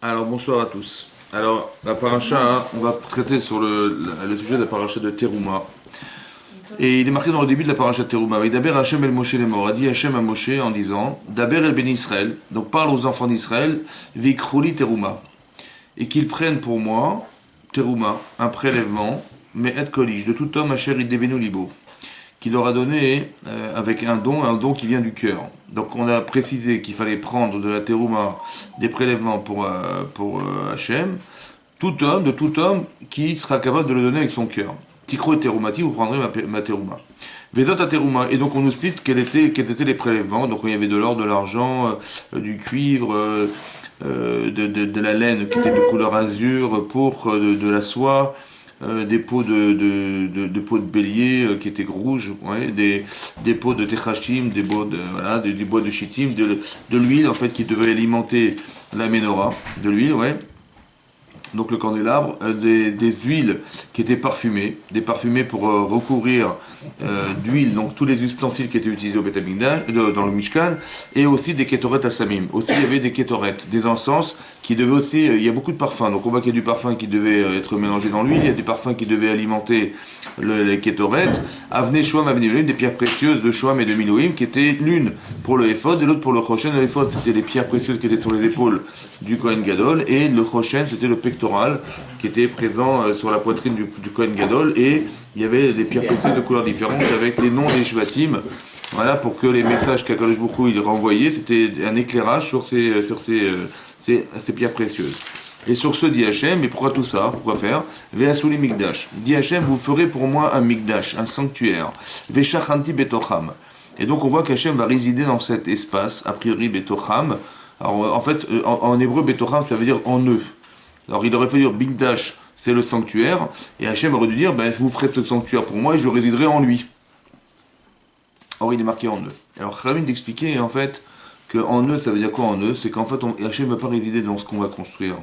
Alors bonsoir à tous. Alors la paracha, on va traiter sur le sujet de la paracha de Teruma. Et il est marqué dans le début de la paracha de Teruma. Daber Hashem el Moshe les morts. A dit Hashem à Moshe en disant Daber el Ben Israël. Donc parle aux enfants d'Israël. Vikrouli Teruma. Et qu'ils prennent pour moi Teruma, un prélèvement, mais et kolich, de tout homme Asher idevenu libo, qui leur a donné avec un don qui vient du cœur. Donc on a précisé qu'il fallait prendre de la terouma des prélèvements pour Hachem, de tout homme qui sera capable de le donner avec son cœur. Tikro et teroumati, vous prendrez ma terouma. Vezot à terouma, et donc on nous cite quels étaient les prélèvements. Donc il y avait de l'or, de l'argent, du cuivre, de la laine qui était de couleur azur, pourpre, de la soie, des peaux de bélier qui étaient rouges, ouais, des peaux de techachim, des bois de chittim, de l'huile en fait qui devait alimenter la menorah, de l'huile, ouais. Donc le candélabre, des huiles qui étaient parfumées, des parfumés pour recouvrir d'huile, donc tous les ustensiles qui étaient utilisés au Beth Amikdash, dans le Mishkan, et aussi des kétorettes assamim. Aussi il y avait des kétorettes, des encens qui devaient aussi, il y a beaucoup de parfums, donc on voit qu'il y a du parfum qui devait être mélangé dans l'huile, il y a des parfums qui devaient alimenter les kétorettes, Avnei Shoam, Avnei Miloïm, des pierres précieuses de Shoam et de Miloïm, qui étaient l'une pour le Ephod et l'autre pour le Choshen. Le Ephod c'était les pierres précieuses qui étaient sur les épaules du Kohen Gadol, et le Choshen c'était le pectoral qui était présent sur la poitrine du Kohen Gadol, et il y avait des pierres précieuses de couleurs différentes avec les noms des Shvatim, voilà, pour que les messages qu'Akadosh Baruch Hu il renvoyait, c'était un éclairage sur ces pierres précieuses. Et sur ce, dit Hachem, mais pourquoi tout ça? Pourquoi faire? Ve'asuli mikdash. Dit Hachem, vous ferez pour moi un mikdash, un sanctuaire. Ve'shachanti betocham. Et donc on voit qu'Hachem va résider dans cet espace, a priori betocham. Alors en fait, en hébreu, betocham, ça veut dire en eux. Alors il aurait fallu dire mikdash, c'est le sanctuaire, et Hachem aurait dû dire, ben, vous ferez ce sanctuaire pour moi et je résiderai en lui. Or il est marqué en eux. Alors Khamim d'expliquer en fait que en eux, ça veut dire quoi en eux? C'est qu'en fait, Hachem ne va pas résider dans ce qu'on va construire.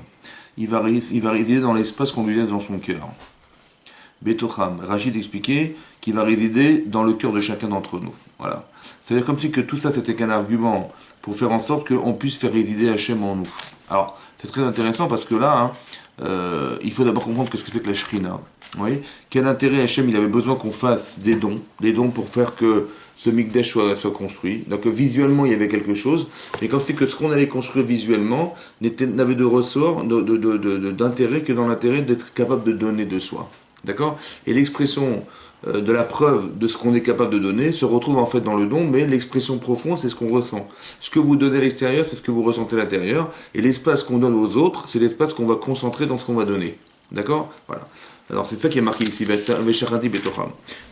Il va résider dans l'espace qu'on lui laisse dans son cœur. Betocham, Rachid expliquait qu'il va résider dans le cœur de chacun d'entre nous. Voilà. C'est-à-dire comme si que tout ça c'était qu'un argument pour faire en sorte qu'on puisse faire résider Hachem en nous. Alors, c'est très intéressant parce que là, il faut d'abord comprendre ce que c'est que la Shrina. Oui. Quel intérêt Hachem il avait besoin qu'on fasse des dons pour faire que ce Mikdash soit construit. Donc visuellement il y avait quelque chose, mais comme c'est que ce qu'on allait construire visuellement n'avait de ressort, d'intérêt que dans l'intérêt d'être capable de donner de soi. D'accord? Et l'expression de la preuve de ce qu'on est capable de donner se retrouve en fait dans le don, mais l'expression profonde, c'est ce qu'on ressent. Ce que vous donnez à l'extérieur, c'est ce que vous ressentez à l'intérieur, et l'espace qu'on donne aux autres, c'est l'espace qu'on va concentrer dans ce qu'on va donner. D'accord? Voilà. Alors c'est ça qui est marqué ici, mais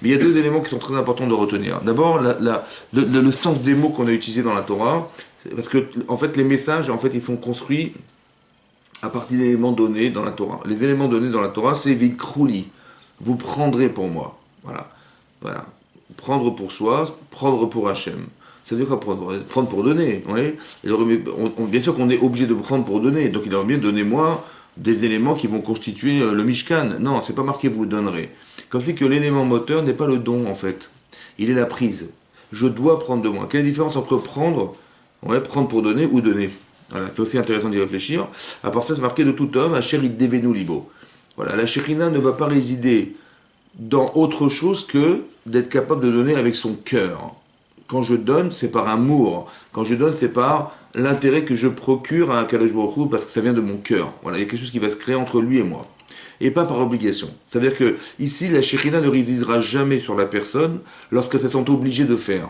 il y a deux éléments qui sont très importants de retenir. D'abord, le sens des mots qu'on a utilisés dans la Torah, parce que en fait les messages, en fait, ils sont construits à partir d'éléments donnés dans la Torah. Les éléments donnés dans la Torah, c'est vikrouli, vous prendrez pour moi. Voilà. Prendre pour soi, prendre pour Hachem. Ça veut dire quoi prendre pour donner, oui. Bien sûr qu'on est obligé de prendre pour donner, donc il aurait mieux donnez-moi des éléments qui vont constituer le Mishkan. Non, c'est pas marqué vous donnerez. Comme si que l'élément moteur n'est pas le don en fait. Il est la prise. Je dois prendre de moi. Quelle est la différence entre prendre pour donner ou donner? Voilà, c'est aussi intéressant d'y réfléchir. À part ça, c'est marqué de tout homme, Asher idevenu libo. Voilà, la Shekhina ne va pas résider dans autre chose que d'être capable de donner avec son cœur. Quand je donne, c'est par amour. Quand je donne, c'est par l'intérêt que je procure à Akadosh Baruch Hu parce que ça vient de mon cœur. Voilà, il y a quelque chose qui va se créer entre lui et moi. Et pas par obligation. Ça veut dire que ici, la Shekhina ne résidera jamais sur la personne lorsque ça sont obligés de faire.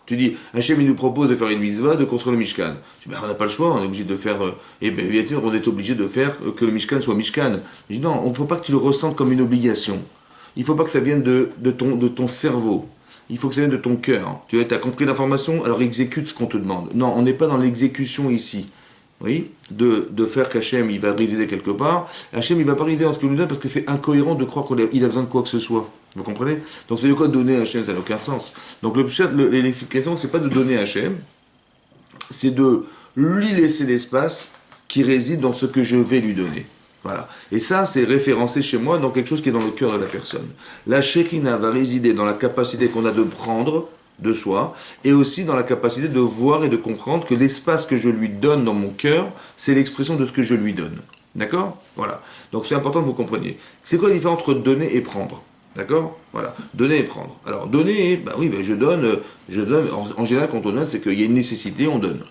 Tu dis, Hachem il nous propose de faire une mitzvah, de construire le Mishkan. Je dis, on n'a pas le choix, on est obligé de faire. Et bien sûr, on est obligé de faire que le Mishkan soit Mishkan. Je dis, non, il ne faut pas que tu le ressentes comme une obligation. Il ne faut pas que ça vienne de ton cerveau. Il faut que ça vienne de ton cœur. Tu as compris l'information, alors exécute ce qu'on te demande. Non, on n'est pas dans l'exécution ici. Oui, de faire qu'Hachem il va résider quelque part. Hachem il va pas résider en ce qu'il nous donne parce que c'est incohérent de croire qu'il a besoin de quoi que ce soit. Vous comprenez? Donc c'est de quoi donner à Hachem, ça n'a aucun sens. Donc l'explication c'est pas de donner à Hachem, c'est de lui laisser l'espace qui réside dans ce que je vais lui donner. Voilà. Et ça, c'est référencé chez moi dans quelque chose qui est dans le cœur de la personne. La Shekhina va résider dans la capacité qu'on a de prendre de soi, et aussi dans la capacité de voir et de comprendre que l'espace que je lui donne dans mon cœur, c'est l'expression de ce que je lui donne. D'accord? Voilà. Donc c'est important que vous compreniez. C'est quoi la différence entre donner et prendre? D'accord? Voilà. Donner et prendre. Alors, donner, bah oui, bah je donne. En général, quand on donne, c'est qu'il y a une nécessité, on donne.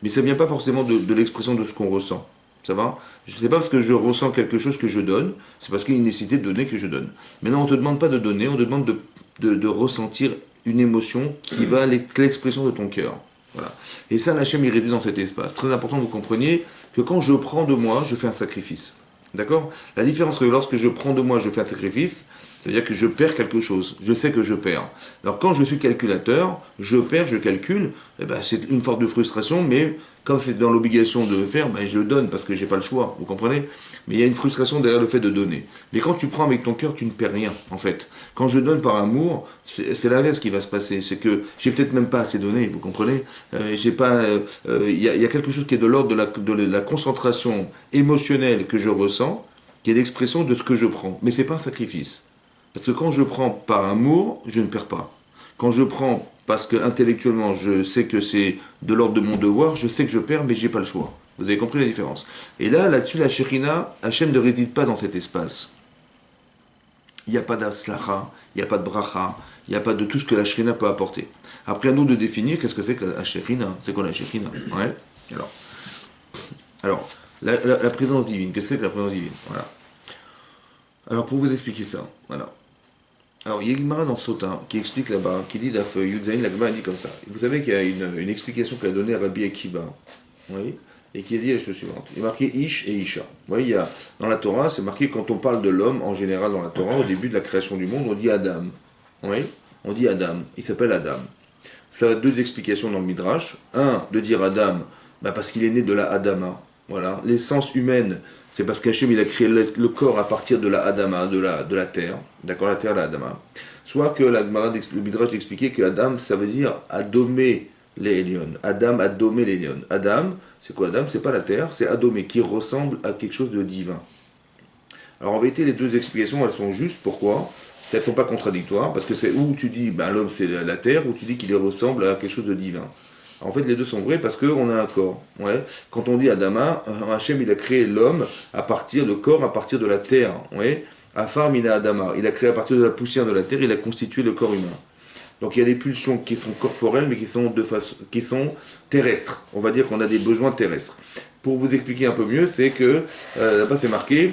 Mais ça ne vient pas forcément de l'expression de ce qu'on ressent. Ça va? Je ne sais pas parce que je ressens quelque chose que je donne, c'est parce qu'il y a une nécessité de donner que je donne. Maintenant, on ne te demande pas de donner, on te demande de ressentir une émotion qui va à l'expression de ton cœur. Voilà. Et ça, l'Hachem, il réside dans cet espace. Très important que vous compreniez que quand je prends de moi, je fais un sacrifice. D'accord? La différence, c'est que lorsque je prends de moi, je fais un sacrifice, c'est-à-dire que je perds quelque chose. Je sais que je perds. Alors quand je suis calculateur, je perds, je calcule, eh ben, c'est une forme de frustration, mais comme c'est dans l'obligation de le faire, ben, je le donne parce que j'ai pas le choix. Vous comprenez? Mais il y a une frustration derrière le fait de donner. Mais quand tu prends avec ton cœur, tu ne perds rien, en fait. Quand je donne par amour, c'est l'inverse qui va se passer. C'est que j'ai peut-être même pas assez donné, vous comprenez? J'ai pas, y a quelque chose qui est de l'ordre de la concentration émotionnelle que je ressens, qui est l'expression de ce que je prends. Mais c'est pas un sacrifice. Parce que quand je prends par amour, je ne perds pas. Quand je prends parce que intellectuellement je sais que c'est de l'ordre de mon devoir, je sais que je perds, mais j'ai pas le choix. Vous avez compris la différence. Et là-dessus, la Shekhinah, Hachem ne réside pas dans cet espace. Il n'y a pas d'Aslacha, il n'y a pas de Bracha, il n'y a pas de tout ce que la Shekhinah peut apporter. Après, à nous de définir qu'est-ce que c'est que la Shekhinah. C'est quoi la Shekhinah? Ouais. Alors la présence divine, qu'est-ce que c'est que la présence divine? Voilà. Alors, pour vous expliquer ça, voilà. Alors, il y a une Gemara dans Sota qui explique là-bas, qui dit la feuille Yudzaïn, la Gemara dit comme ça. Vous savez qu'il y a une explication qu'a donnée Rabbi Akiba, oui, et qui a dit la chose suivante. Il est marqué Ish et Isha. Vous voyez, il y a, dans la Torah, c'est marqué quand on parle de l'homme, en général dans la Torah, au début de la création du monde, on dit Adam. Oui, on dit Adam. Il s'appelle Adam. Ça a deux explications dans le Midrash. Un, de dire Adam, bah parce qu'il est né de la Adama. Voilà. L'essence humaine, c'est parce qu'Hachem il a créé le corps à partir de la Adama, de la terre. D'accord, la terre, la Adama. Soit que le Midrash d'expliquer que Adam, ça veut dire adomer les Elion. Adam a domé les Elion. Adam, c'est quoi Adam? C'est pas la terre, c'est adomé, qui ressemble à quelque chose de divin. Alors en vérité, les deux explications, elles sont justes. Pourquoi? Elles ne sont pas contradictoires, parce que c'est où tu dis ben, l'homme c'est la terre, ou tu dis qu'il ressemble à quelque chose de divin. En fait, les deux sont vrais parce qu'on a un corps. Ouais. Quand on dit Adama, Hachem il a créé l'homme à partir, le corps à partir de la terre. Ouais. Afar mina Adama, il a créé à partir de la poussière de la terre, il a constitué le corps humain. Donc il y a des pulsions qui sont corporelles, mais qui sont terrestres. On va dire qu'on a des besoins terrestres. Pour vous expliquer un peu mieux, c'est que là-bas c'est marqué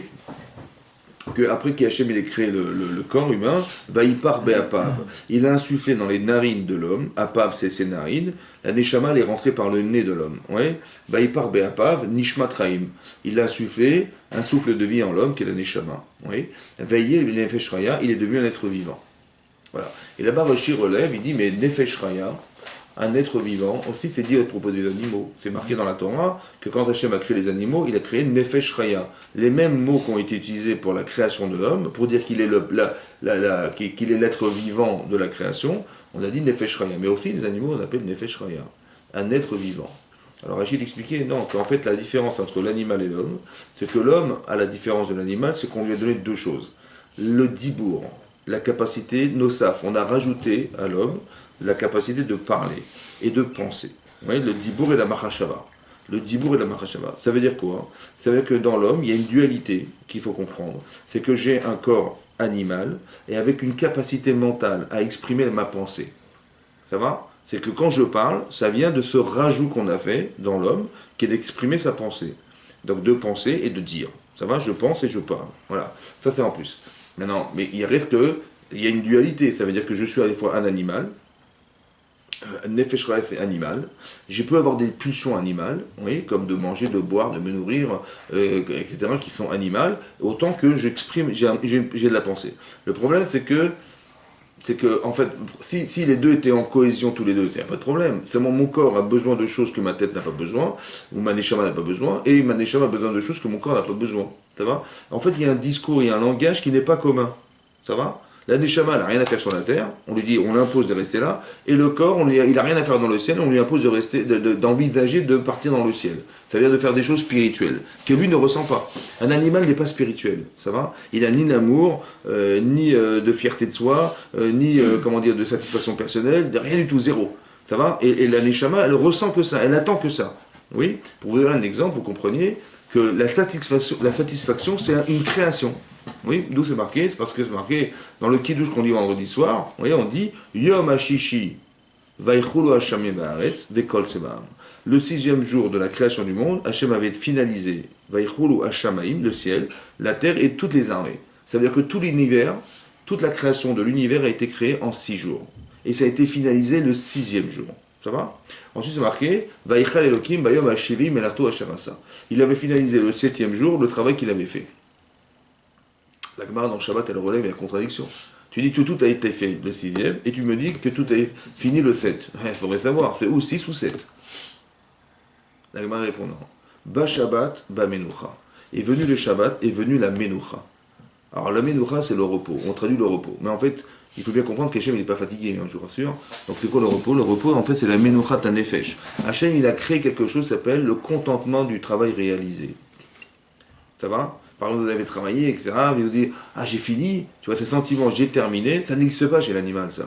qu'après qu'Hachem il ait créé le corps humain, Vaïpar Be'apav, il a insufflé dans les narines de l'homme, Apav c'est ses narines, la Neshama elle est rentrée par le nez de l'homme. Ouais. Vaïpar Be'apav, Nishmat Raim, il a insufflé un souffle de vie en l'homme qui est la Neshama. Ouais. Veillé, le Nefesh Raya, il est devenu un être vivant. Voilà. Et là-bas, Rashi relève, il dit, mais Nefesh Raya, un être vivant, aussi c'est dit à propos des animaux. C'est marqué dans la Torah que quand Hachem a créé les animaux, il a créé Nefesh Raya. Les mêmes mots qui ont été utilisés pour la création de l'homme, pour dire qu'il est qu'il est l'être vivant de la création, on a dit Nefesh Raya. Mais aussi les animaux, on appelle Nefesh Raya, un être vivant. Alors Rachid expliquait, non, qu'en fait la différence entre l'animal et l'homme, c'est que l'homme, à la différence de l'animal, c'est qu'on lui a donné deux choses. Le dibour, la capacité, nosaf, on a rajouté à l'homme la capacité de parler et de penser. Vous voyez, le dibour et la machashava. Le dibour et la machashava. Ça veut dire quoi? Ça veut dire que dans l'homme, il y a une dualité qu'il faut comprendre. C'est que j'ai un corps animal et avec une capacité mentale à exprimer ma pensée. Ça va? C'est que quand je parle, ça vient de ce rajout qu'on a fait dans l'homme, qui est d'exprimer sa pensée. Donc de penser et de dire. Ça va? Je pense et je parle. Voilà. Ça c'est en plus. Maintenant, mais il reste que, il y a une dualité. Ça veut dire que je suis à la fois un animal, Nefesh Raya, c'est animal. Je peux avoir des pulsions animales, oui, comme de manger, de boire, de me nourrir, etc., qui sont animales, autant que j'exprime, j'ai de la pensée. Le problème, c'est que, en fait, si les deux étaient en cohésion tous les deux, il n'y a pas de problème. Seulement, mon corps a besoin de choses que ma tête n'a pas besoin, ou ma neshama n'a pas besoin, et ma neshama a besoin de choses que mon corps n'a pas besoin. Ça va? En fait, il y a un discours, il y a un langage qui n'est pas commun. Ça va? La Neshama, elle n'a rien à faire sur la terre, on lui dit, on l'impose de rester là, et le corps, il n'a rien à faire dans le ciel, on lui impose de rester, d'envisager de partir dans le ciel. Ça veut dire de faire des choses spirituelles, que lui ne ressent pas. Un animal n'est pas spirituel, ça va? Il n'a ni d'amour, ni de fierté de soi, ni comment dire, de satisfaction personnelle, de rien du tout, zéro. Ça va? Et la Neshama, elle ressent que ça, elle attend que ça. Oui? Pour vous donner un exemple, vous compreniez que la satisfaction c'est une création. Oui, d'où c'est marqué? C'est parce que c'est marqué dans le Kiddush qu'on dit vendredi soir. Vous voyez, on dit Yom Hashishi Vaichulu Hashem Baaretz Vekol Sebaam. Le 6e jour de la création du monde, Hashem avait finalisé Vaichulu Hashamaim, le ciel, la terre et toutes les armées. Ça veut dire que tout l'univers, toute la création de l'univers a été créée en 6 jours. Et ça a été finalisé le 6e jour. Ça va? Ensuite, c'est marqué Vaichal Elokim Bayom Hashivim Elarto Hashamasa. Il avait finalisé le 7e jour le travail qu'il avait fait. La Gemara dans le Shabbat, elle relève la contradiction. Tu dis que tout a été fait le 6e et tu me dis que tout est fini le 7. Il faudrait savoir, c'est ou 6 ou 7. La Gemara répond non. Ba Shabbat, ba Menucha. Est venu le Shabbat, est venu la Menucha. Alors la Menucha, c'est le repos. On traduit le repos. Mais en fait, il faut bien comprendre qu'Hachem, il n'est pas fatigué, hein, je vous rassure. Donc c'est quoi le repos? Le repos, en fait, c'est la Menucha Tanefesh. Hachem, il a créé quelque chose qui s'appelle le contentement du travail réalisé. Ça va? Par exemple, vous avez travaillé, etc. Vous dites, ah, j'ai fini. Tu vois, ces sentiments, j'ai terminé. Ça n'existe pas chez l'animal, ça.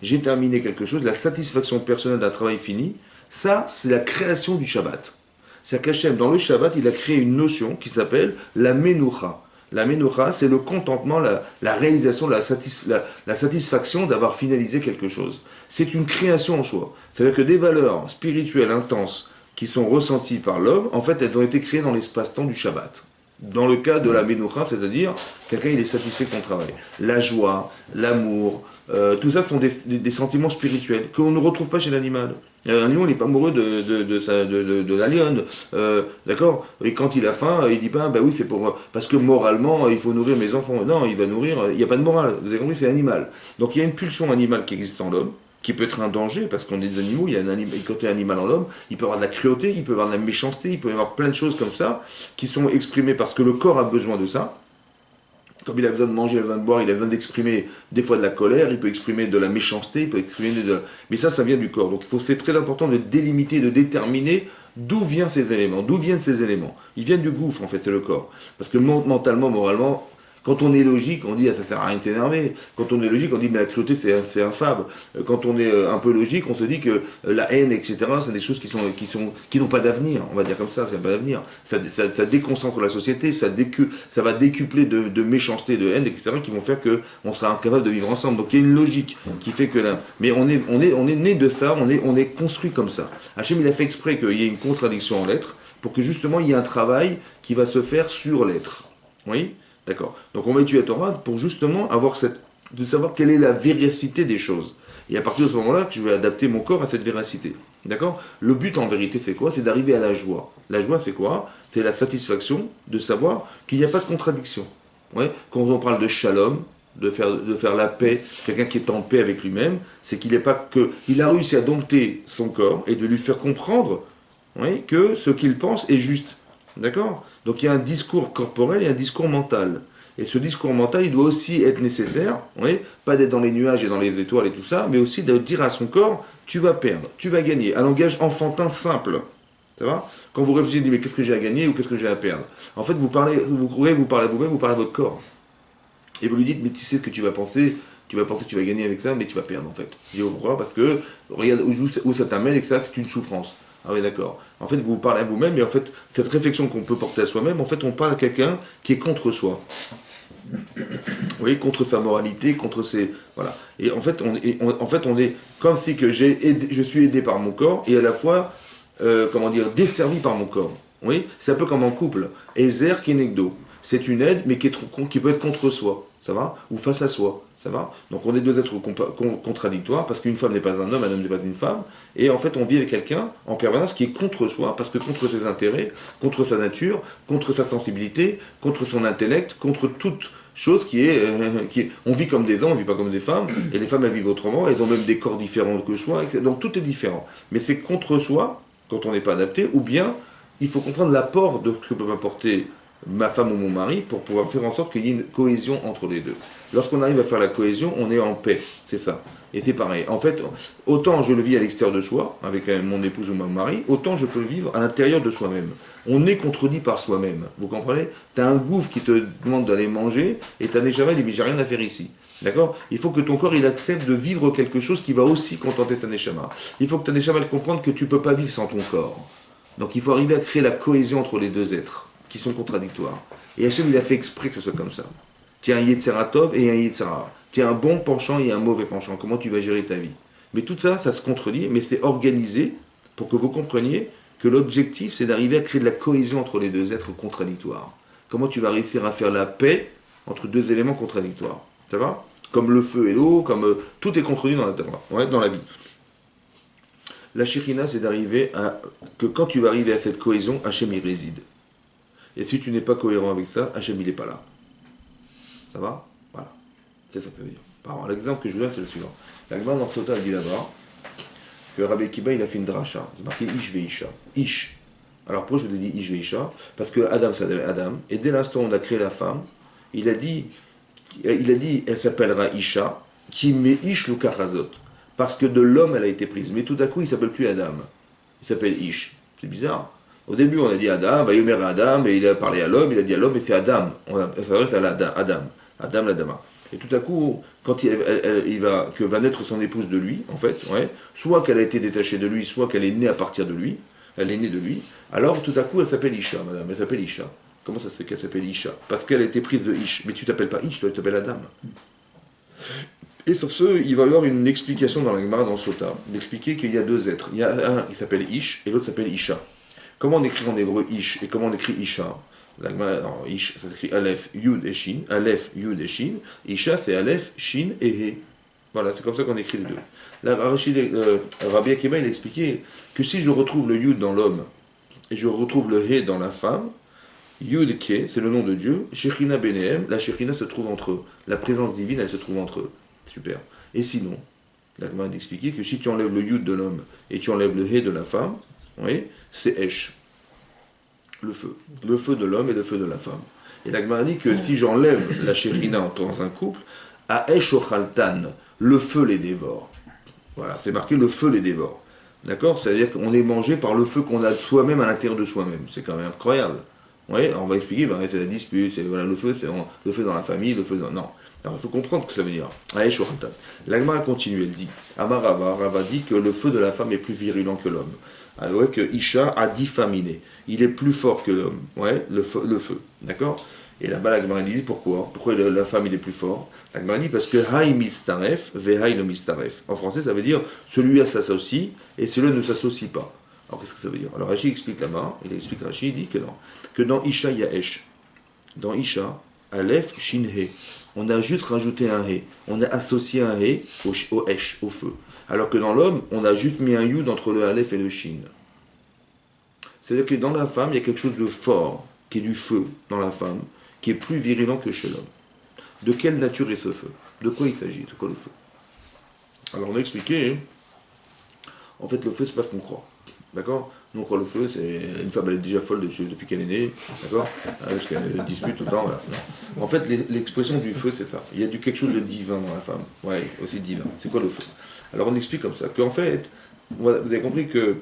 J'ai terminé quelque chose. La satisfaction personnelle d'un travail fini, ça, c'est la création du Shabbat. C'est-à-dire qu'Hachem, dans le Shabbat, il a créé une notion qui s'appelle la Menucha. La Menucha, c'est le contentement, la réalisation, la satisfaction d'avoir finalisé quelque chose. C'est une création en soi. C'est-à-dire que des valeurs spirituelles intenses qui sont ressenties par l'homme, en fait, elles ont été créées dans l'espace-temps du Shabbat. Dans le cas de la Menucha, c'est-à-dire, quelqu'un il est satisfait de son travail. La joie, l'amour, tout ça sont des sentiments spirituels qu'on ne retrouve pas chez l'animal. Un lion, il n'est pas amoureux de la lionne, d'accord? Et quand il a faim, il dit pas, bah oui, c'est parce que moralement, il faut nourrir mes enfants. Non, il va nourrir, il n'y a pas de morale, vous avez compris, c'est animal. Donc il y a une pulsion animale qui existe en l'homme, qui peut être un danger, parce qu'on est des animaux, il y a un côté animal en l'homme, il peut y avoir de la cruauté, il peut y avoir de la méchanceté, il peut y avoir plein de choses comme ça, qui sont exprimées parce que le corps a besoin de ça. Comme il a besoin de manger, il a besoin de boire, il a besoin d'exprimer des fois de la colère, il peut exprimer de la méchanceté, il peut exprimer de... Mais ça vient du corps. Donc c'est très important de délimiter, de déterminer d'où viennent ces éléments. D'où viennent ces éléments? Ils viennent du gouffre, en fait, c'est le corps. Parce que mentalement, moralement, quand on est logique, on dit ah, ça sert à rien de s'énerver. Quand on est logique, on dit mais la cruauté c'est infâme. Quand on est un peu logique, on se dit que la haine, etc., c'est des choses qui n'ont pas d'avenir. On va dire comme ça n'a pas d'avenir. Ça déconcentre la société, ça va décupler de méchanceté, de haine, etc., qui vont faire que on sera incapable de vivre ensemble. Donc il y a une logique qui fait que là, mais on est né de ça, on est construit comme ça. Hachem il a fait exprès qu'il y ait une contradiction en l'être pour que justement il y ait un travail qui va se faire sur l'être. Oui. D'accord. Donc on va étudier la Torah pour justement de savoir quelle est la véracité des choses. Et à partir de ce moment-là, je vais adapter mon corps à cette véracité. D'accord. Le but en vérité c'est quoi? C'est d'arriver à la joie. La joie c'est quoi? C'est la satisfaction de savoir qu'il n'y a pas de contradiction. Ouais. Quand on parle de shalom, de faire la paix, quelqu'un qui est en paix avec lui-même, c'est qu'il n'est pas que... Il a réussi à dompter son corps et de lui faire comprendre que ce qu'il pense est juste. D'accord? Donc il y a un discours corporel et un discours mental. Et ce discours mental, il doit aussi être nécessaire, pas d'être dans les nuages et dans les étoiles et tout ça, mais aussi de dire à son corps, tu vas perdre, tu vas gagner. Un langage enfantin simple. Ça va? Quand vous réfléchissez, vous dites, mais qu'est-ce que j'ai à gagner ou qu'est-ce que j'ai à perdre? En fait, vous parlez à vous-même, vous parlez à votre corps. Et vous lui dites, mais tu sais ce que tu vas penser que tu vas gagner avec ça, mais tu vas perdre en fait. Je dis pourquoi? Parce que regarde où ça t'amène et que ça, c'est une souffrance. Ah oui, d'accord. En fait, vous parlez à vous-même, mais en fait, cette réflexion qu'on peut porter à soi-même, en fait, on parle à quelqu'un qui est contre soi. Oui, contre sa moralité, contre ses... Voilà. Et en fait, on est comme si que je suis aidé par mon corps et à la fois, desservi par mon corps. Oui, c'est un peu comme en couple. Ezer Kenegdo. C'est une aide, mais qui peut être contre soi. Ça va? Ou face à soi. Ça va? Donc on est deux êtres contradictoires, parce qu'une femme n'est pas un homme n'est pas une femme, et en fait on vit avec quelqu'un en permanence qui est contre soi, parce que contre ses intérêts, contre sa nature, contre sa sensibilité, contre son intellect, contre toute chose on vit comme des hommes, on vit pas comme des femmes, et les femmes elles vivent autrement, elles ont même des corps différents que soi, etc. Donc tout est différent. Mais c'est contre soi, quand on n'est pas adapté, ou bien il faut comprendre l'apport de ce que peut apporter ma femme ou mon mari, pour pouvoir faire en sorte qu'il y ait une cohésion entre les deux. Lorsqu'on arrive à faire la cohésion, on est en paix, c'est ça. Et c'est pareil. En fait, autant je le vis à l'extérieur de soi, avec mon épouse ou mon mari, autant je peux le vivre à l'intérieur de soi-même. On est contredit par soi-même. Vous comprenez? Tu as un gouffre qui te demande d'aller manger, et tu as déjà dit, mais j'ai rien à faire ici. D'accord? Il faut que ton corps il accepte de vivre quelque chose qui va aussi contenter sa neshama. Il faut que ta neshama elle comprenne que tu ne peux pas vivre sans ton corps. Donc il faut arriver à créer la cohésion entre les deux êtres, qui sont contradictoires. Et Hachem il a fait exprès que ce soit comme ça. Tu as un Yetzeratov et un Yetzera. Tu as un bon penchant et un mauvais penchant. Comment tu vas gérer ta vie? Mais tout ça, ça se contredit, mais c'est organisé pour que vous compreniez que l'objectif, c'est d'arriver à créer de la cohésion entre les deux êtres contradictoires. Comment tu vas réussir à faire la paix entre deux éléments contradictoires? Ça va? Comme le feu et l'eau, comme tout est contredit dans dans la vie. La Shekhinah, c'est d'arriver à que quand tu vas arriver à cette cohésion, Hachem y réside. Et si tu n'es pas cohérent avec ça, Hachem il n'est pas là. Ça va? Voilà. C'est ça que ça veut dire. Par exemple, l'exemple que je vous donne, c'est le suivant. La Gemara dans Sota, elle dit là-bas que Rabbi Kiba, il a fait une dracha. C'est marqué Ish Veisha. Ish. Alors pourquoi je vous ai dit Ish Veisha? Parce que Adam, c'est Adam. Et dès l'instant où on a créé la femme, il a dit, elle s'appellera Isha, qui met Ish Lukachazot. Parce que de l'homme, elle a été prise. Mais tout à coup, il ne s'appelle plus Adam. Il s'appelle Ish. C'est bizarre. Au début, on a dit Adam, Vayomer Adam, et il a parlé à l'homme, il a dit à l'homme, et c'est Adam. Ça s'adresse à Adam. Adam l'Adama. Et tout à coup, quand va naître son épouse de lui, en fait, ouais, soit qu'elle a été détachée de lui, soit qu'elle est née à partir de lui, elle est née de lui, alors tout à coup, elle s'appelle Isha, madame, elle s'appelle Isha. Comment ça se fait qu'elle s'appelle Isha? Parce qu'elle a été prise de Ish. Mais tu t'appelles pas Ish, tu t'appelles Adam. Et sur ce, il va y avoir une explication dans la Gemara, dans Sota, d'expliquer qu'il y a deux êtres. Il y a un, il s'appelle Ish, et l'autre s'appelle Isha. Comment on écrit en hébreu Ish, et comment on écrit Isha? La Gemara, non, Ish, ça s'écrit Aleph, Yud et Shin. Aleph, Yud et Shin. Isha, c'est Aleph, Shin et He. Voilà, c'est comme ça qu'on écrit les deux. Là, Rabbi Akiba, il a expliqué que si je retrouve le Yud dans l'homme, et je retrouve le He dans la femme, Yud Ke, c'est le nom de Dieu, Shechina Benehem, la Shechina se trouve entre eux. La présence divine, elle se trouve entre eux. Super. Et sinon, la Gemara a expliqué que si tu enlèves le Yud de l'homme et tu enlèves le He de la femme, oui, c'est Esh. Le feu de l'homme et le feu de la femme. Et la Gemara dit que si j'enlève la Shekhinah dans un couple, à Esh Ochaltan, le feu les dévore. Voilà, c'est marqué le feu les dévore. D'accord? C'est-à-dire qu'on est mangé par le feu qu'on a soi-même à l'intérieur de soi-même. C'est quand même incroyable. Oui, on va expliquer, ben, c'est la dispute, c'est voilà, le feu, c'est le feu dans la famille, le feu dans... Non. Alors il faut comprendre ce que ça veut dire. Aesh Ochaltan. La Gemara continue, elle dit, Rava dit que le feu de la femme est plus virulent que l'homme. Alors, ouais, que Isha a 10 femmes innées. Il est plus fort que l'homme. Ouais, le feu. D'accord? Et là-bas, la Gemara dit pourquoi? Pourquoi la femme il est plus fort? La Gemara dit parce que Haï mistaref, Vehaï le mistaref. En français, ça veut dire celui-là s'associe et celui-là ne s'associe pas. Alors qu'est-ce que ça veut dire? Alors Rashi explique là-bas, il dit que non. Que dans Isha, il y a Esh. Dans Isha, Aleph, Shin, He. On a juste rajouté un He. On a associé un He au Esh, au feu. Alors que dans l'homme, on a juste mis un Yud entre le Aleph et le Shin. C'est-à-dire que dans la femme, il y a quelque chose de fort, qui est du feu dans la femme, qui est plus virulent que chez l'homme. De quelle nature est ce feu? De quoi il s'agit? De quoi le feu? Alors on a expliqué, en fait le feu c'est pas ce qu'on croit. D'accord? Nous on croit le feu, c'est une femme elle est déjà folle depuis qu'elle est née, d'accord? Parce qu'elle dispute tout le temps, voilà. Non. En fait l'expression du feu c'est ça. Il y a quelque chose de divin dans la femme. Ouais, aussi divin. C'est quoi le feu? Alors on explique comme ça, qu'en fait, vous avez compris que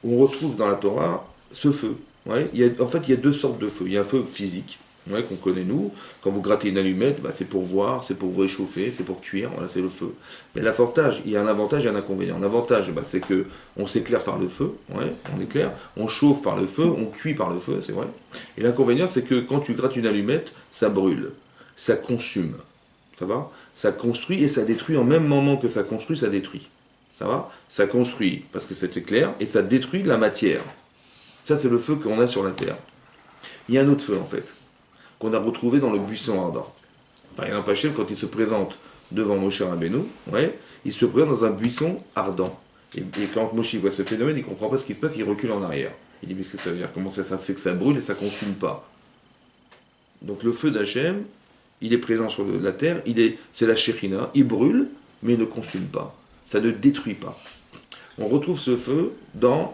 on retrouve dans la Torah ce feu. Ouais, en fait il y a deux sortes de feu. Il y a un feu physique. Ouais, qu'on connaît nous, quand vous grattez une allumette, bah, c'est pour voir, c'est pour vous réchauffer, c'est pour cuire, voilà, c'est le feu. Mais l'avantage, il y a un avantage et un inconvénient. L'avantage, bah, c'est que on s'éclaire par le feu, ouais, on éclaire, on chauffe par le feu, on cuit par le feu, c'est vrai. Et l'inconvénient, c'est que quand tu grattes une allumette, ça brûle, ça consume, ça va? Ça construit et ça détruit en même moment que ça construit, ça détruit. Ça va? Ça construit parce que c'est éclair et ça détruit la matière. Ça, c'est le feu qu'on a sur la terre. Il y a un autre feu, en fait, qu'on a retrouvé dans le buisson ardent. Par exemple, Hachem, quand il se présente devant Moshe Rabbeinu, ouais, il se présente dans un buisson ardent. Et quand Moshe voit ce phénomène, il ne comprend pas ce qui se passe, il recule en arrière. Il dit, mais qu'est-ce que ça veut dire? Comment ça se fait que ça brûle et ça ne consume pas? Donc le feu d'Hachem, il est présent sur la terre, c'est la Shekhinah, il brûle, mais il ne consume pas. Ça ne détruit pas. On retrouve ce feu dans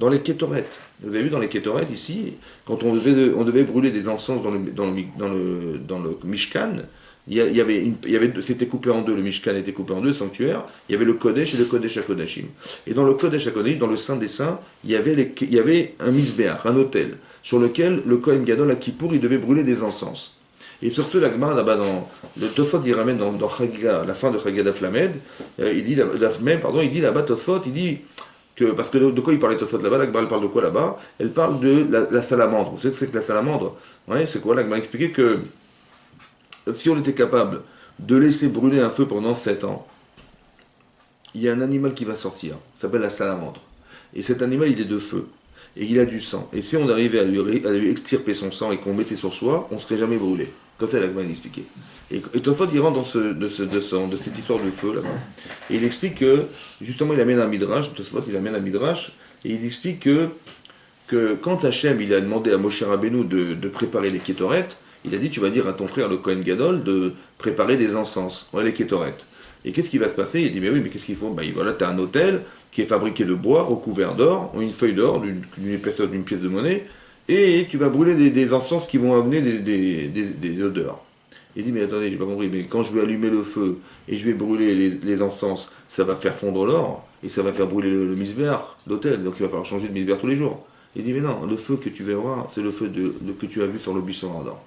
les kétorètes. Vous avez vu dans les Kétoret ici, quand on devait brûler des encens dans le Mishkan, c'était coupé en deux, le Mishkan était coupé en deux, le sanctuaire, il y avait le Kodesh et le Kodesh HaKodashim. Et dans le Kodesh HaKodashim, dans le Saint des Saints, il y avait un Misbéach, un autel, sur lequel le Kohen Gadol à Kippour, il devait brûler des encens. Et sur ce, l'Agmar, là-bas, dans le Tosfot, il ramène dans Chagiga, la fin de Chagiga d'Aflamed, il dit là-bas, Tosfot, il dit parce que de quoi il parlait Tosfot là-bas, l'Agmar, elle parle de quoi là-bas? Elle parle de la salamandre. Vous savez ce que c'est que la salamandre? Ouais, c'est quoi? L'Agmar expliquait que si on était capable de laisser brûler un feu pendant 7 ans, il y a un animal qui va sortir, ça s'appelle la salamandre. Et cet animal, il est de feu. Et il a du sang. Et si on arrivait à lui extirper son sang et qu'on mettait sur soi, on ne serait jamais brûlé. Comme ça, l'Agman expliquait. Et Tosfot, il rentre de cette histoire de feu là-bas. Et il explique que, justement, il amène un midrash, Tosfot, il amène un midrash, et il explique que quand Hachem, il a demandé à Moshe Rabbeinu de préparer les kétoret, il a dit, tu vas dire à ton frère, le Kohen Gadol, de préparer des encens, ouais, les kétoret. Et qu'est-ce qui va se passer? Il dit, mais oui, mais qu'est-ce qu'il faut? Voilà, tu as un autel qui est fabriqué de bois, recouvert d'or, une feuille d'or, d'une épaisseur d'une pièce de monnaie, et tu vas brûler des encens qui vont amener des odeurs. Il dit, mais attendez, j'ai pas compris, mais quand je vais allumer le feu et je vais brûler les encens, ça va faire fondre l'or, et ça va faire brûler le misbéach, l'autel, donc il va falloir changer de misbéach tous les jours. Il dit, mais non, le feu que tu verras, c'est le feu que tu as vu sur le buisson ardent.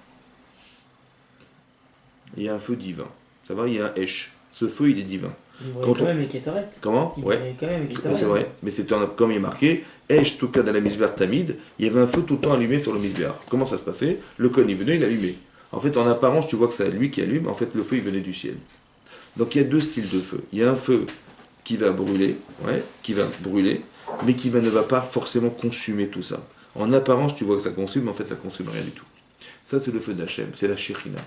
Il y a un feu divin. Ça va, il y a un Esh. Ce feu, il est divin. Il brûle quand même les kétoret. Comment? Ouais. Quand même les kétoret. C'est vrai, mais c'est comme il est marqué, Esh, tout cas dans la misbéach tamid, il y avait un feu tout le temps allumé sur le misbéach. Comment ça se passait? Le Kohen, il venait, il allumait. En fait, en apparence, tu vois que c'est lui qui allume, en fait, le feu, il venait du ciel. Donc il y a deux styles de feu. Il y a un feu qui va brûler, mais qui ne va pas forcément consumer tout ça. En apparence, tu vois que ça consume, mais en fait, ça ne consume rien du tout. Ça, c'est le feu d'Hachem, c'est la Shekhinah.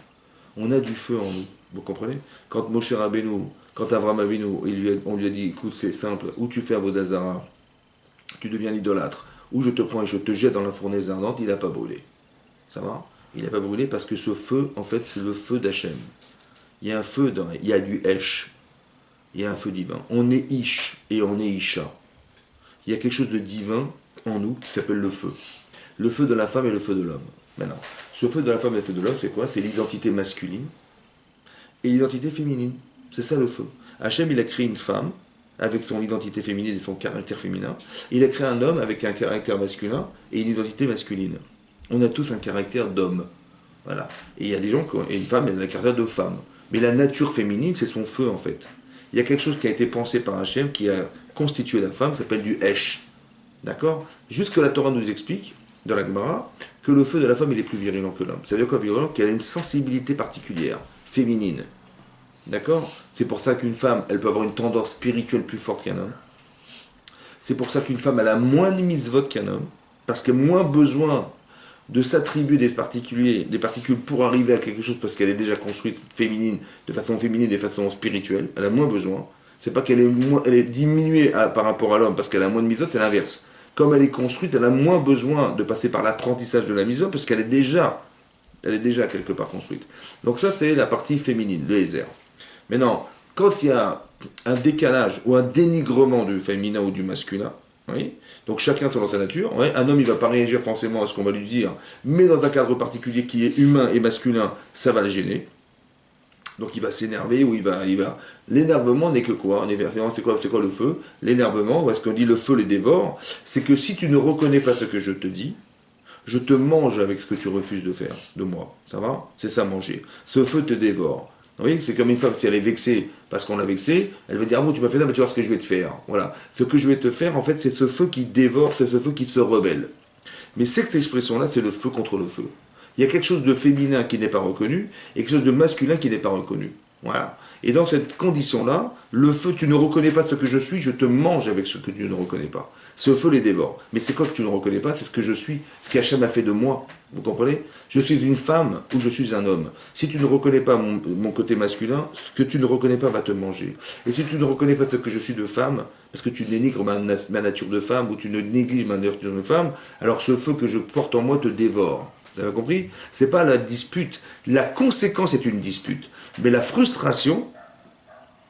On a du feu en nous, vous comprenez? Quand Moshe Rabbeinu, quand Avram Avinu, on lui a dit, écoute, c'est simple, ou tu fais Avodazara, tu deviens l'idolâtre, ou je te prends et je te jette dans la fournaise ardente, il n'a pas brûlé. Ça va? Il n'a pas brûlé parce que ce feu, en fait, c'est le feu d'Hachem. Il y a un feu, il y a du Esh, il y a un feu divin. On est Ish et on est Isha. Il y a quelque chose de divin en nous qui s'appelle le feu. Le feu de la femme et le feu de l'homme. Maintenant, ce feu de la femme et le feu de l'homme, c'est quoi? C'est l'identité masculine et l'identité féminine. C'est ça le feu. Hachem, il a créé une femme avec son identité féminine et son caractère féminin. Il a créé un homme avec un caractère masculin et une identité masculine. On a tous un caractère d'homme. Voilà. Et il y a des gens et une femme, elle a un caractère de femme. Mais la nature féminine, c'est son feu en fait. Il y a quelque chose qui a été pensé par Hachem qui a constitué la femme, ça s'appelle du Esh. D'accord? Juste que la Torah nous explique, dans la Gemara, que le feu de la femme, il est plus virulent que l'homme. Ça veut dire quoi, virulent? Qu'elle a une sensibilité particulière, féminine. D'accord? C'est pour ça qu'une femme, elle peut avoir une tendance spirituelle plus forte qu'un homme. C'est pour ça qu'une femme, elle a moins de mitzvot qu'un homme, parce qu'elle a moins besoin de s'attribuer des particules pour arriver à quelque chose, parce qu'elle est déjà construite de façon féminine, de façon spirituelle. Elle a moins besoin. C'est pas qu'elle est diminuée par rapport à l'homme, parce qu'elle a moins de mitzvot, c'est l'inverse. Comme elle est construite, elle a moins besoin de passer par l'apprentissage de la mitzvah, parce qu'elle est déjà quelque part construite. Donc ça, c'est la partie féminine, le Hézer. Maintenant, quand il y a un décalage ou un dénigrement du féminin ou du masculin, oui, donc chacun selon sa nature, ouais, un homme il ne va pas réagir forcément à ce qu'on va lui dire, mais dans un cadre particulier qui est humain et masculin, ça va le gêner. Donc il va s'énerver ou il va. L'énervement n'est que quoi? C'est quoi le feu? L'énervement, ou est-ce qu'on dit le feu les dévore? C'est que si tu ne reconnais pas ce que je te dis, je te mange avec ce que tu refuses de faire, de moi. Ça va? C'est ça manger. Ce feu te dévore. Vous voyez, c'est comme une femme, si elle est vexée parce qu'on l'a vexée, elle va dire, ah bon, tu m'as fait ça, mais tu vois ce que je vais te faire. Voilà. Ce que je vais te faire, en fait, c'est ce feu qui dévore, c'est ce feu qui se rebelle. Mais cette expression-là, c'est le feu contre le feu. Il y a quelque chose de féminin qui n'est pas reconnu et quelque chose de masculin qui n'est pas reconnu. Voilà. Et dans cette condition-là, le feu, tu ne reconnais pas ce que je suis, je te mange avec ce que tu ne reconnais pas. Ce feu les dévore. Mais c'est quoi que tu ne reconnais pas? C'est ce que je suis, ce qu'Hachem a fait de moi. Vous comprenez? Je suis une femme ou je suis un homme. Si tu ne reconnais pas mon côté masculin, ce que tu ne reconnais pas va te manger. Et si tu ne reconnais pas ce que je suis de femme, parce que tu dénigres ma nature de femme ou tu ne négliges ma nature de femme, alors ce feu que je porte en moi te dévore. Vous avez compris? C'est pas la dispute. La conséquence est une dispute. Mais la frustration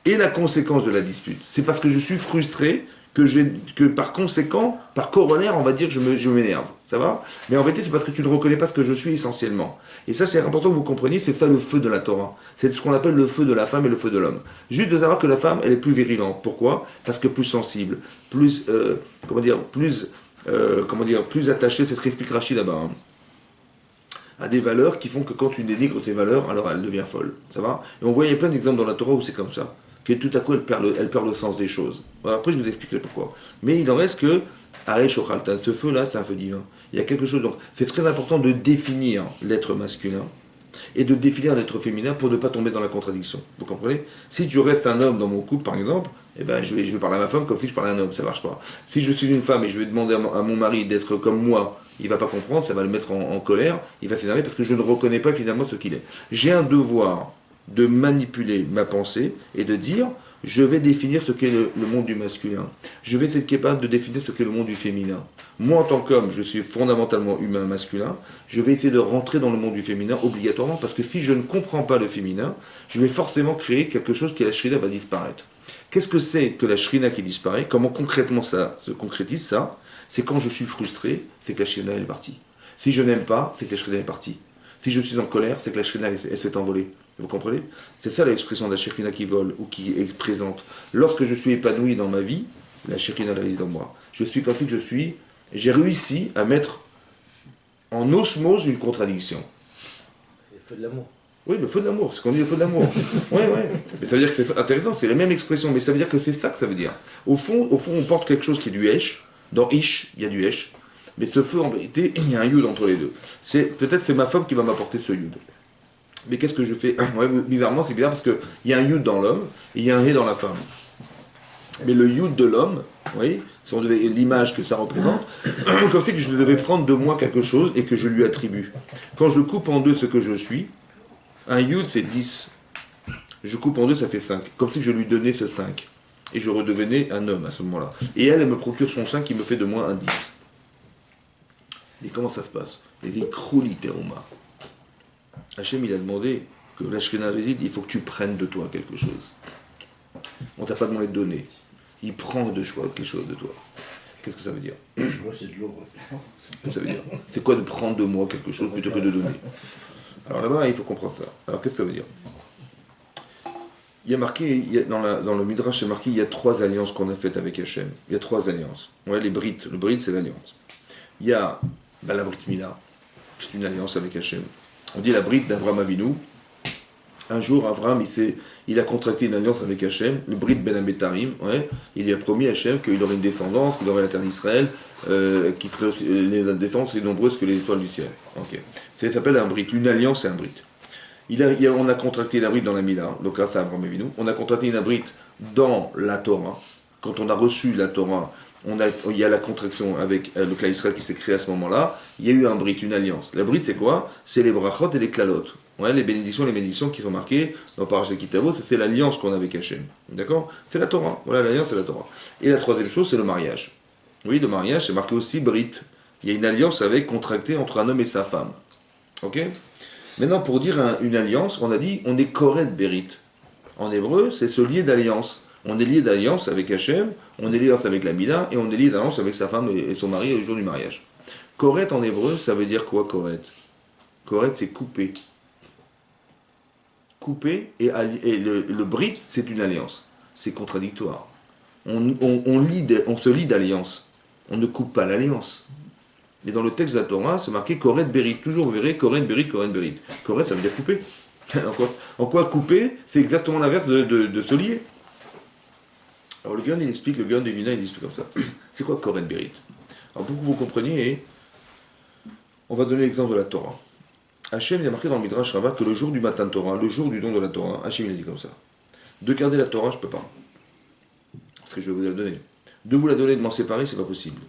est la conséquence de la dispute. C'est parce que je suis frustré que par conséquent, par corollaire, on va dire que je m'énerve. Ça va? Mais en vérité, c'est parce que tu ne reconnais pas ce que je suis essentiellement. Et ça, c'est important que vous compreniez, c'est ça le feu de la Torah. C'est ce qu'on appelle le feu de la femme et le feu de l'homme. Juste de savoir que la femme, elle est plus virulente. Pourquoi? Parce que plus sensible, plus, plus attachée, c'est ce qu'explique Rachid là-bas, hein, à des valeurs qui font que quand tu dénigres ces valeurs, alors elle devient folle. Ça va? Et on voit, il y a plein d'exemples dans la Torah où c'est comme ça. Que tout à coup, elle perd le sens des choses. Voilà, après, je vous expliquerai pourquoi. Mais il en reste que, Aresh Ochaltan, ce feu-là, c'est un feu divin. Il y a quelque chose. Donc, c'est très important de définir l'être masculin et de définir l'être féminin pour ne pas tomber dans la contradiction. Vous comprenez? Si tu restes un homme dans mon couple, par exemple, eh ben, je vais parler à ma femme comme si je parlais à un homme. Ça marche pas. Si je suis une femme et je vais demander à mon mari d'être comme moi, il va pas comprendre, ça va le mettre en colère, il va s'énerver parce que je ne reconnais pas finalement ce qu'il est. J'ai un devoir de manipuler ma pensée et de dire je vais définir ce qu'est le monde du masculin. Je vais être capable de définir ce qu'est le monde du féminin. Moi, en tant qu'homme, je suis fondamentalement humain masculin. Je vais essayer de rentrer dans le monde du féminin obligatoirement parce que si je ne comprends pas le féminin, je vais forcément créer quelque chose qui, la shrina, va disparaître. Qu'est-ce que c'est que la shrina qui disparaît? Comment concrètement ça se concrétise ça? C'est quand je suis frustré, c'est que la shrina est partie. Si je n'aime pas, c'est que la shrina est partie. Si je suis en colère, c'est que la shrina elle s'est envolée. Vous comprenez? C'est ça l'expression de la Shekhina qui vole ou qui est présente. Lorsque je suis épanoui dans ma vie, la Shekhina réside en moi. Je suis comme si j'ai réussi à mettre en osmose une contradiction. C'est le feu de l'amour. Oui, le feu de l'amour, c'est ce qu'on dit, le feu de l'amour. Oui, oui. Mais ça veut dire que c'est intéressant, c'est la même expression, mais ça veut dire que c'est ça que ça veut dire. Au fond, on porte quelque chose qui est du Esh. Dans Ish, il y a du Esh. Mais ce feu, en vérité, il y a un Yud entre les deux. Peut-être c'est ma femme qui va m'apporter ce Yud. Mais qu'est-ce que je fais? Ouais, bizarrement, c'est bizarre parce qu'il y a un yud dans l'homme et il y a un hé dans la femme. Mais le yud de l'homme, oui, l'image que ça représente, comme si que je devais prendre de moi quelque chose et que je lui attribue. Quand je coupe en deux ce que je suis, un yud c'est 10. Je coupe en deux, ça fait 5. Comme si je lui donnais ce 5. Et je redevenais un homme à ce moment-là. Et elle me procure son 5 qui me fait de moi un 10. Et comment ça se passe? Il dit Krouli Teruma. Hachem, il a demandé que l'Ashkenaz réside, il faut que tu prennes de toi quelque chose. On t'a pas demandé de donner. Il prend de choix quelque chose de toi. Qu'est-ce que ça veut dire? Moi, c'est de l'eau. Qu'est-ce que ça veut dire? C'est quoi de prendre de moi quelque chose plutôt que de donner? Alors là-bas, il faut comprendre ça. Alors qu'est-ce que ça veut dire? Il y a marqué, dans le Midrash, c'est marqué, il y a 3 alliances qu'on a faites avec Hachem. Il y a 3 alliances. Ouais, les Brites. Le Brit, c'est l'alliance. Il y a la Brit Mila. C'est une alliance avec Hachem. On dit la bride d'Avram Avinu. Un jour, Avram, il a contracté une alliance avec Hachem, le bride Ben Abetarim. Ouais, il lui a promis à Hachem qu'il aurait une descendance, qu'il aurait la terre d'Israël, qui serait aussi, les descendances seraient nombreuses que les étoiles du ciel. Okay. Ça s'appelle un bride. Une alliance, c'est un bride. On a contracté la bride dans la Mila, donc grâce à Avram Avinu. On a contracté une bride dans la Torah. Quand on a reçu la Torah, il y a la contraction avec le clan Israël qui s'est créé à ce moment-là. Il y a eu un brit, une alliance. La brit, c'est quoi? C'est les brachot et les klalot. Ouais, les bénédictions qui sont marquées dans Parashat Kitavot, c'est l'alliance qu'on a avec Hachem. D'accord? C'est la Torah. Voilà, l'alliance, c'est la Torah. Et la troisième chose, c'est le mariage. Oui, le mariage, c'est marqué aussi brit. Il y a une alliance contractée entre un homme et sa femme. Ok? Maintenant, pour dire une alliance, on a dit, on est koret berit. En hébreu, c'est ce lié d'alliance. On est lié d'alliance avec Hachem, on est lié avec la Mila, et on est lié d'alliance avec sa femme et son mari le jour du mariage. Koret en hébreu, ça veut dire quoi, Koret? Koret, c'est couper. Couper, et le brit, c'est une alliance. C'est contradictoire. On se lie d'alliance. On ne coupe pas l'alliance. Et dans le texte de la Torah, c'est marqué Koret Berit. Toujours, vous verrez, Koret Berit, Koret Berit. Koret, ça veut dire couper. En quoi couper? C'est exactement l'inverse de se lier. Alors le Gaon, il explique, le Gaon de Vilna, il explique comme ça. C'est quoi Koret Berit? Alors pour que vous compreniez, on va donner l'exemple de la Torah. Hachem, il a marqué dans le Midrash Rabbah que le jour du matin de Torah, le jour du don de la Torah, Hachem, il a dit comme ça. De garder la Torah, je ne peux pas. Parce que je vais vous la donner. De vous la donner, de m'en séparer, c'est pas possible.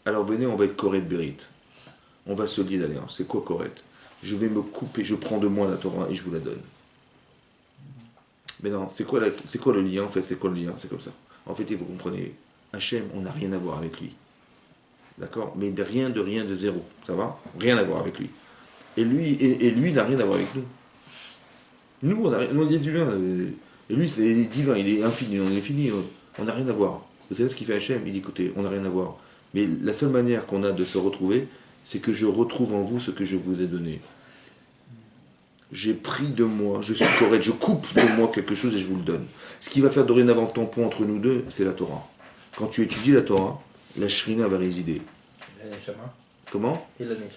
Alors venez, on va être Koret Berit. On va se lier d'alliance. C'est quoi Koret? Je vais me couper, je prends de moi la Torah et je vous la donne. Mais non, c'est quoi le lien en fait? C'est quoi le lien? C'est comme ça. En fait, vous comprenez, Hachem, on n'a rien à voir avec lui. D'accord? Mais de rien, de zéro. Ça va? Rien à voir avec lui. Et lui n'a rien à voir avec nous. Nous, on est des humains. Et lui, c'est divin, il est infini, on est fini. On n'a rien à voir. Vous savez ce qu'il fait Hachem? Il dit, écoutez, on n'a rien à voir. Mais la seule manière qu'on a de se retrouver, c'est que je retrouve en vous ce que je vous ai donné. J'ai pris de moi, je suis correct, je coupe de moi quelque chose et je vous le donne. Ce qui va faire dorénavant tampon entre nous deux, c'est la Torah. Quand tu étudies la Torah, la Shrina va résider. Comment?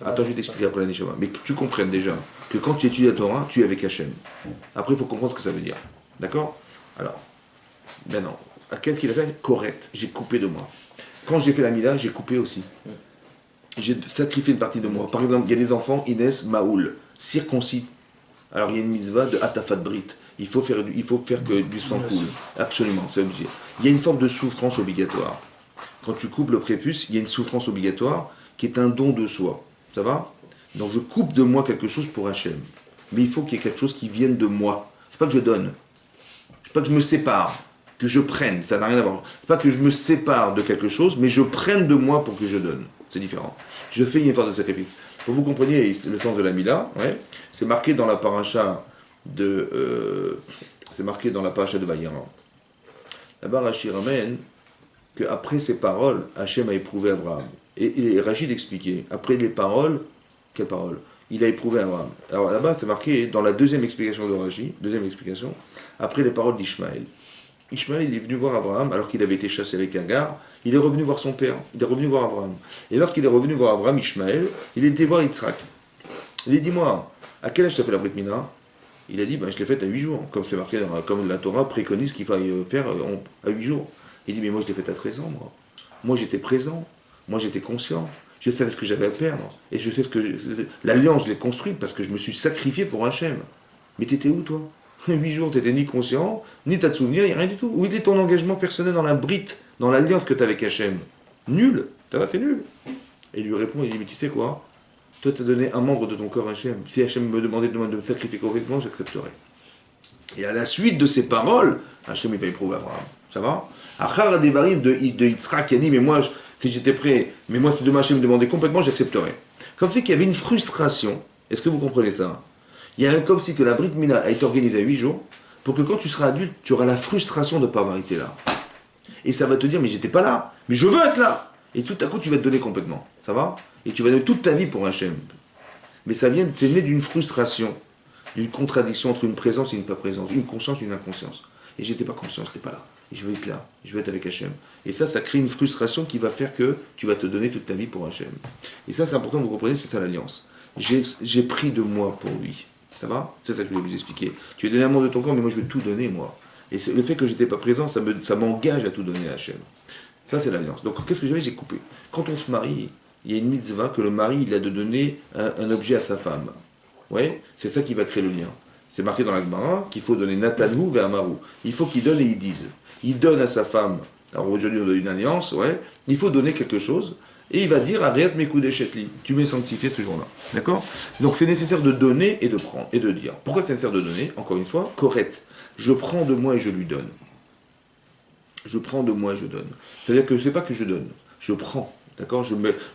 Attends, je vais t'expliquer après la Neshama. Mais que tu comprennes déjà que quand tu étudies la Torah, tu es avec Hachem. Après, il faut comprendre ce que ça veut dire. D'accord? Alors, maintenant, qu'est-ce qu'il a fait? Correct, j'ai coupé de moi. Quand j'ai fait la Mila, j'ai coupé aussi. J'ai sacrifié une partie de moi. Par exemple, il y a des enfants, Inès, Maoul, circoncis. Alors, il y a une mitzvah de Atafat Brit. Il faut faire que du sang coule. Absolument, c'est obligé. Il y a une forme de souffrance obligatoire. Quand tu coupes le prépuce, il y a une souffrance obligatoire qui est un don de soi. Ça va? Donc je coupe de moi quelque chose pour Hachem. Mais il faut qu'il y ait quelque chose qui vienne de moi. C'est pas que je donne. C'est pas que je me sépare, que je prenne. Ça n'a rien à voir. C'est pas que je me sépare de quelque chose, mais je prenne de moi pour que je donne. C'est différent. Je fais une effort de sacrifice. Pour que vous compreniez le sens de la Mila, ouais, c'est marqué dans la paracha de Vaïran. Là-bas, Rachid ramène qu'après ces paroles, Hachem a éprouvé Abraham. Et Rachid expliquait, après les paroles, quelles paroles? Il a éprouvé Abraham. Alors là-bas, c'est marqué dans la deuxième explication de Rachid, deuxième explication, après les paroles d'Ishmaël. Ishmaël, il est venu voir Abraham, alors qu'il avait été chassé avec Agar, il est revenu voir son père, il est revenu voir Abraham. Et lorsqu'il est revenu voir Abraham, Ishmaël, il est été voir Yitzhak. Il a dit, dis-moi, à quel âge tu as fait la Brit Mila? Il a dit, je l'ai faite à 8 jours, comme c'est marqué, comme la Torah préconise qu'il faille faire à 8 jours. Il dit, mais moi je l'ai faite à 13 ans, moi. Moi j'étais présent, moi j'étais conscient, je savais ce que j'avais à perdre, et je sais ce que... L'alliance, je l'ai construite parce que je me suis sacrifié pour Hachem. Mais t'étais où, toi? 8 jours, t'étais ni conscient, ni t'as de souvenir, il n'y a rien du tout. Où il est ton engagement personnel dans la brite, dans l'alliance que tu as avec Hachem? Nul, ça va, c'est nul. Et il lui répond, il dit, mais tu sais quoi? Toi, tu as donné un membre de ton corps à Hachem. Si Hachem me demandait de me sacrifier complètement, j'accepterais. Et à la suite de ces paroles, Hachem, il va éprouver Abraham. Ça va? Achar Devarim de Yitzhak qui a dit, mais moi, si j'étais prêt, mais moi, si demain Hachem me demandait complètement, j'accepterais. Comme si qu'il y avait une frustration. Est-ce que vous comprenez ça? Il y a comme si que la Brit Mila a été organisée à 8 jours, pour que quand tu seras adulte, tu auras la frustration de ne pas avoir été là. Et ça va te dire, mais j'étais pas là, mais je veux être là. Et tout à coup, tu vas te donner complètement. Ça va? Et tu vas donner toute ta vie pour Hachem. Mais ça vient, c'est né d'une frustration, d'une contradiction entre une présence et une pas présence, une conscience et une inconscience. Et j'étais pas conscient, j'étais pas là. Et je veux être là, je veux être avec Hachem. Et ça crée une frustration qui va faire que tu vas te donner toute ta vie pour Hachem. Et ça, c'est important, vous comprenez, c'est ça l'alliance. J'ai pris de moi pour lui. Ça va? C'est ça que je voulais vous expliquer. Tu as donné un monde de ton corps, mais moi je veux tout donner, moi. Et le fait que j'étais pas présent, ça m'engage à tout donner à Hachem. Ça, c'est l'alliance. Donc, qu'est-ce que j'avais? J'ai coupé. Quand on se marie, il y a une mitzvah que le mari, il a de donner un objet à sa femme. Ouais, c'est ça qui va créer le lien. C'est marqué dans la Gemara qu'il faut donner Natanhu vers Amaru. Il faut qu'il donne et il dise. Il donne à sa femme. Alors aujourd'hui, on a une alliance, ouais. Il faut donner quelque chose. Et il va dire Ariat Mekou Chetli. Tu m'es sanctifié ce jour-là. D'accord? Donc c'est nécessaire de donner et de prendre et de dire. Pourquoi c'est nécessaire de donner? Encore une fois, correct. Je prends de moi et je lui donne. Je prends de moi et je donne. C'est-à-dire que c'est pas que je donne. Je prends. D'accord? Je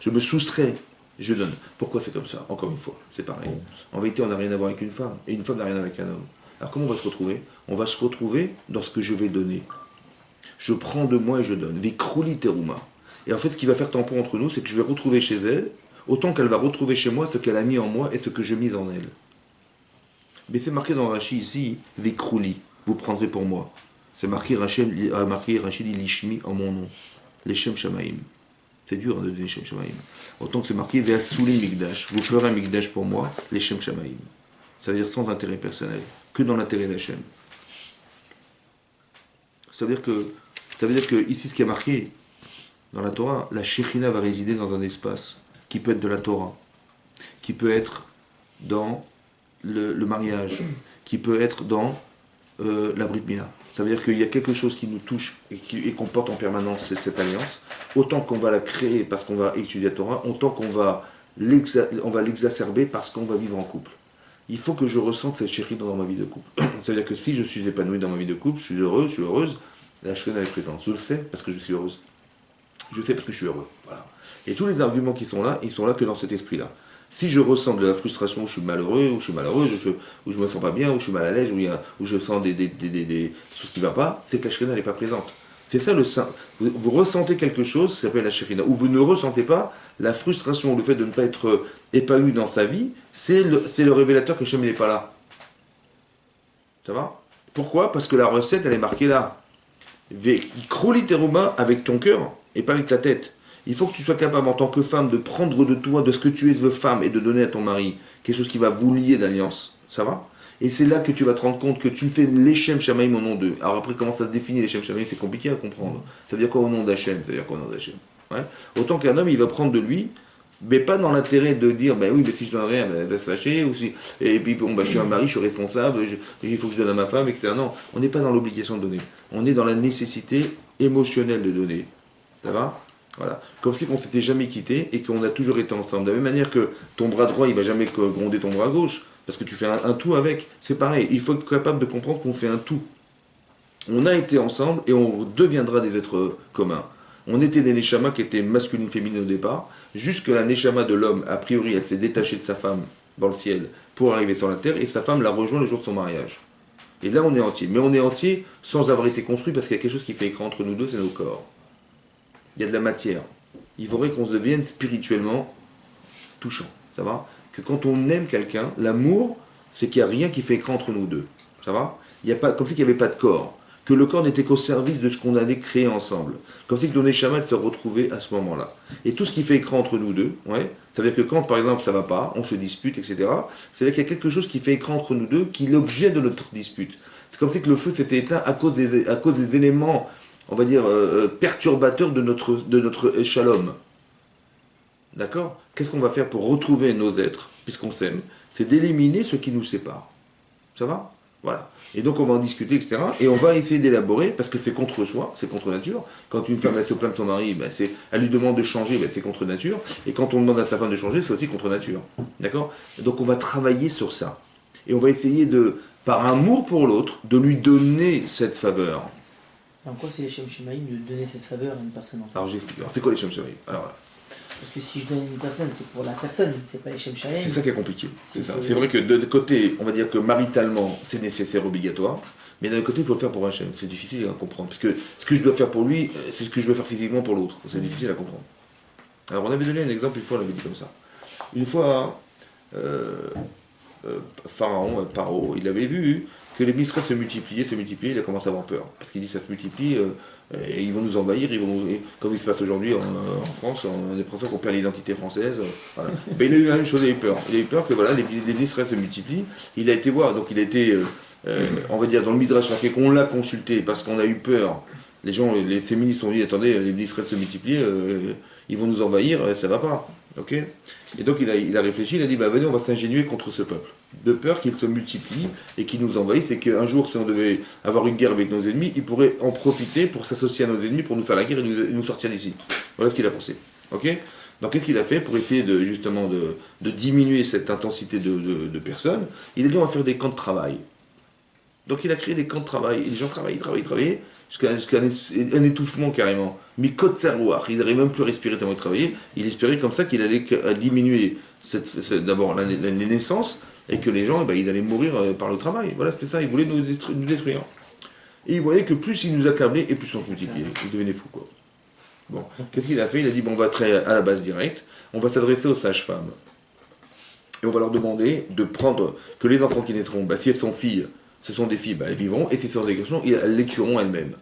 me soustrais. Je donne. Pourquoi c'est comme ça? Encore une fois, c'est pareil. En vérité, on n'a rien à voir avec une femme. Et une femme n'a rien à voir avec un homme. Alors comment on va se retrouver? On va se retrouver dans ce que je vais donner. Je prends de moi et je donne. Vikruli teruma. Et en fait, ce qui va faire tampon entre nous, c'est que je vais retrouver chez elle, autant qu'elle va retrouver chez moi ce qu'elle a mis en moi et ce que j'ai mis en elle. Mais c'est marqué dans Rashi ici, Vikruli. Vous prendrez pour moi. C'est marqué Rachid Lishmi en mon nom. Les Shem Shamaim. C'est dur de donner Shem Shamaim. Autant que c'est marqué Ve'asuli Mikdash. Vous ferez un Mikdash pour moi, les Shem Shamaim. Ça veut dire sans intérêt personnel, que dans l'intérêt d'Hachem. Ça veut dire que ici, ce qui est marqué dans la Torah, la Shekhinah va résider dans un espace qui peut être de la Torah, qui peut être dans le mariage, qui peut être dans la Brit Mila. Ça veut dire qu'il y a quelque chose qui nous touche et qu'on porte en permanence, c'est cette alliance. Autant qu'on va la créer parce qu'on va étudier la Torah, autant qu'on va l'exacerber parce qu'on va vivre en couple. Il faut que je ressente cette Shekhinah dans ma vie de couple. Ça veut dire que si je suis épanoui dans ma vie de couple, je suis heureux, je suis heureuse, la Shekhinah est présente. Je le sais parce que je suis heureuse. Je le sais parce que je suis heureux. Voilà. Et tous les arguments qui sont là, ils sont là que dans cet esprit-là. Si je ressens de la frustration, où je suis malheureux, où je suis malheureuse, où je me sens pas bien, où je suis mal à l'aise, où je sens des choses qui ne vont pas, c'est que la Shekhinah n'est pas présente. C'est ça le sein. Vous ressentez quelque chose, ça s'appelle la Shekhinah. Ou vous ne ressentez pas la frustration, le fait de ne pas être épanoui dans sa vie, c'est le révélateur que Hachem n'est pas là. Ça va? Pourquoi? Parce que la recette, elle est marquée là. Krouli teruma avec ton cœur et pas avec ta tête. Il faut que tu sois capable en tant que femme de prendre de toi, de ce que tu es de femme et de donner à ton mari quelque chose qui va vous lier d'alliance. Ça va? Et c'est là que tu vas te rendre compte que tu fais l'Echem Shamaïm au nom d'eux. Alors après, comment ça se définit l'Echem Shamaïm? C'est compliqué à comprendre. Ça veut dire quoi au nom d'Hachem? Ça veut dire quoi au nom d'Hachem? Ouais. Autant qu'un homme, il va prendre de lui, mais pas dans l'intérêt de dire, ben oui, mais si je donne rien, elle va se fâcher, ou si, et puis bon, ben, je suis un mari, je suis responsable, il faut que je donne à ma femme, etc. Non, on n'est pas dans l'obligation de donner. On est dans la nécessité émotionnelle de donner. Ça va? Voilà. Comme si on s'était jamais quitté et qu'on a toujours été ensemble. De la même manière que ton bras droit, il va jamais gronder ton bras gauche, parce que tu fais un tout avec. C'est pareil. Il faut être capable de comprendre qu'on fait un tout. On a été ensemble et on deviendra des êtres communs. On était des neshamas qui étaient masculines, féminines au départ, jusque la neshama de l'homme, a priori, elle s'est détachée de sa femme dans le ciel pour arriver sur la terre, et sa femme l'a rejoint le jour de son mariage. Et là, on est entier. Mais on est entier sans avoir été construit, parce qu'il y a quelque chose qui fait écran entre nous deux, c'est nos corps. Il y a de la matière. Il faudrait qu'on devienne spirituellement touchant. Ça va? Que quand on aime quelqu'un, l'amour, c'est qu'il n'y a rien qui fait écran entre nous deux. Ça va? Il y a pas, comme si il n'y avait pas de corps. Que le corps n'était qu'au service de ce qu'on allait créer ensemble. Comme si que nos neshamas se retrouvaient à ce moment-là. Et tout ce qui fait écran entre nous deux, ouais, ça veut dire que quand, par exemple, ça ne va pas, on se dispute, etc., c'est-à-dire qu'il y a quelque chose qui fait écran entre nous deux, qui est l'objet de notre dispute. C'est comme si que le feu s'était éteint à cause des éléments, on va dire, perturbateurs de notre shalom. D'accord? Qu'est-ce qu'on va faire pour retrouver nos êtres, puisqu'on s'aime? C'est d'éliminer ce qui nous sépare. Ça va? Voilà. Et donc on va en discuter, etc. Et on va essayer d'élaborer, parce que c'est contre soi, c'est contre nature. Quand une femme elle se plaint de son mari, ben elle lui demande de changer, ben c'est contre nature. Et quand on demande à sa femme de changer, c'est aussi contre nature. D'accord? Donc on va travailler sur ça. Et on va essayer de, par amour pour l'autre, de lui donner cette faveur. En quoi c'est les Shem Shemaïm de donner cette faveur à une personne en fait? Alors j'explique. Alors c'est quoi les Shem Shemaïm? Alors parce que si je donne à une personne, c'est pour la personne, c'est pas les Shem Shemaïm. c'est ça qui est compliqué. C'est ça. C'est vrai que de côté, on va dire que maritalement, c'est nécessaire, obligatoire. Mais d'un côté, il faut le faire pour Hachem. C'est difficile à comprendre. Parce que ce que je dois faire pour lui, c'est ce que je dois faire physiquement pour l'autre. C'est difficile à comprendre. Alors, on avait donné un exemple, une fois, on l'avait dit comme ça. Une fois, Pharaon, Paro, il avait vu que les ministres se multipliaient, il a commencé à avoir peur. Parce qu'il dit ça se multiplie, et ils vont nous envahir, comme il se passe aujourd'hui en France, on a l'impression qu'on perd l'identité française. Voilà. Ben, il a eu la même chose, il a eu peur. Il a eu peur que voilà, les ministres se multiplient. Il a été voir, donc il a été, on va dire, dans le Midrash marqué qu'on l'a consulté parce qu'on a eu peur. Les gens, ces ministres ont dit, attendez, les ministres se multiplient, ils vont nous envahir, ça va pas. Ok? Et donc il a réfléchi, il a dit, bah venez, on va s'ingénuer contre ce peuple. De peur qu'il se multiplie et qu'il nous envahisse, et qu'un jour, si on devait avoir une guerre avec nos ennemis, il pourrait en profiter pour s'associer à nos ennemis, pour nous faire la guerre et nous sortir d'ici. Voilà ce qu'il a pensé. Ok? Donc qu'est-ce qu'il a fait pour essayer justement de diminuer cette intensité de personnes? Il a dit, on va faire des camps de travail. Donc il a créé des camps de travail, et les gens travaillaient, jusqu'à un étouffement carrément. Mais code serroir, il n'arrivait même plus à respirer tellement il travaillait. Il espérait comme ça qu'il allait diminuer d'abord les naissances, et que les gens, ils allaient mourir par le travail. Voilà, c'était ça, il voulait nous détruire. Et il voyait que plus il nous accablait, et plus on se multipliait. Il devenait fou, quoi. Bon, qu'est-ce qu'il a fait? Il a dit, bon, on va être à la base directe, on va s'adresser aux sages-femmes. Et on va leur demander de prendre, que les enfants qui naîtront, si elles sont filles, ce sont des filles, elles vivront, et si ce sont des garçons, elles les tueront elles-mêmes.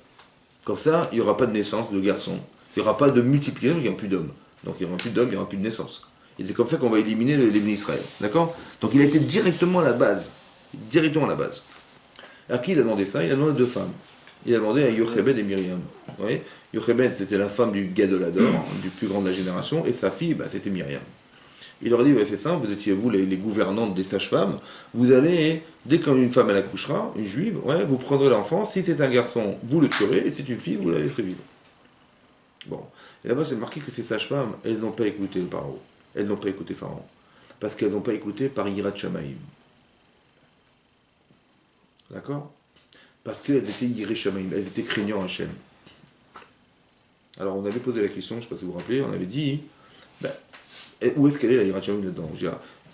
Comme ça, il n'y aura pas de naissance de garçons, il n'y aura pas de multiplication, il n'y aura plus d'hommes. Donc il n'y aura plus d'hommes, il n'y aura plus de naissance. Et c'est comme ça qu'on va éliminer les bénis Israël. D'accord? Donc il a été directement à la base. Directement à la base. À qui il a demandé ça? Il a demandé à deux femmes. Il a demandé à Yochebed et Myriam. Vous voyez? Yochebed, c'était la femme du Gadolador, du plus grand de la génération, et sa fille, c'était Myriam. Il leur a dit, ouais, c'est simple, vous étiez vous les gouvernantes des sages-femmes, vous allez, dès qu'une femme elle accouchera, une juive, ouais, vous prendrez l'enfant, si c'est un garçon, vous le tuerez, et si c'est une fille, vous la laisserez vivre. Bon. Et là-bas, c'est marqué que ces sages-femmes, elles n'ont pas écouté le Pharaon. Elles n'ont pas écouté Pharaon. Parce qu'elles n'ont pas écouté par Yirat Shamaïm. D'accord? Parce qu'elles étaient Yirat Shamaïm, elles étaient craignant Hachem. Alors on avait posé la question, je ne sais pas si vous vous rappelez, on avait dit, où est-ce qu'elle est la Yirat Shamaïm là-dedans?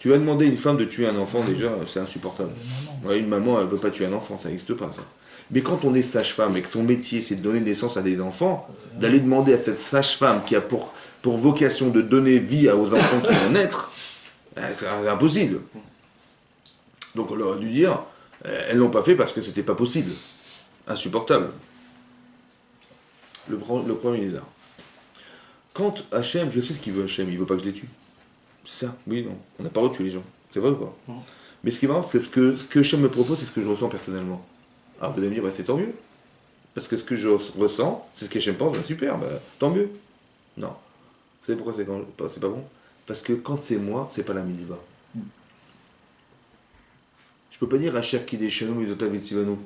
Tu vas demander à une femme de tuer un enfant, déjà, c'est insupportable. Ouais, une maman, elle ne peut pas tuer un enfant, ça n'existe pas, ça. Mais quand on est sage-femme et que son métier, c'est de donner naissance à des enfants, d'aller demander à cette sage-femme qui a pour vocation de donner vie aux enfants qui vont naître, c'est impossible. Donc on leur a dû dire, elles l'ont pas fait parce que c'était pas possible. Insupportable. Le premier lézard. Quand Hachem, je sais ce qu'il veut Hachem, il veut pas que je les tue. C'est ça, oui, non. On n'a pas retué les gens. C'est vrai ou pas? Mais ce qui est marrant, c'est ce que Hachem me propose, c'est ce que je ressens personnellement. Alors vous allez me dire, bah, c'est tant mieux. Parce que ce que je ressens, c'est ce qu'Hachem pense, bah, super, bah, tant mieux. Non. Vous savez pourquoi c'est pas bon? Parce que quand c'est moi, c'est pas la mitzvah. Je peux pas dire à chaque qui déchaîne ou Sivano.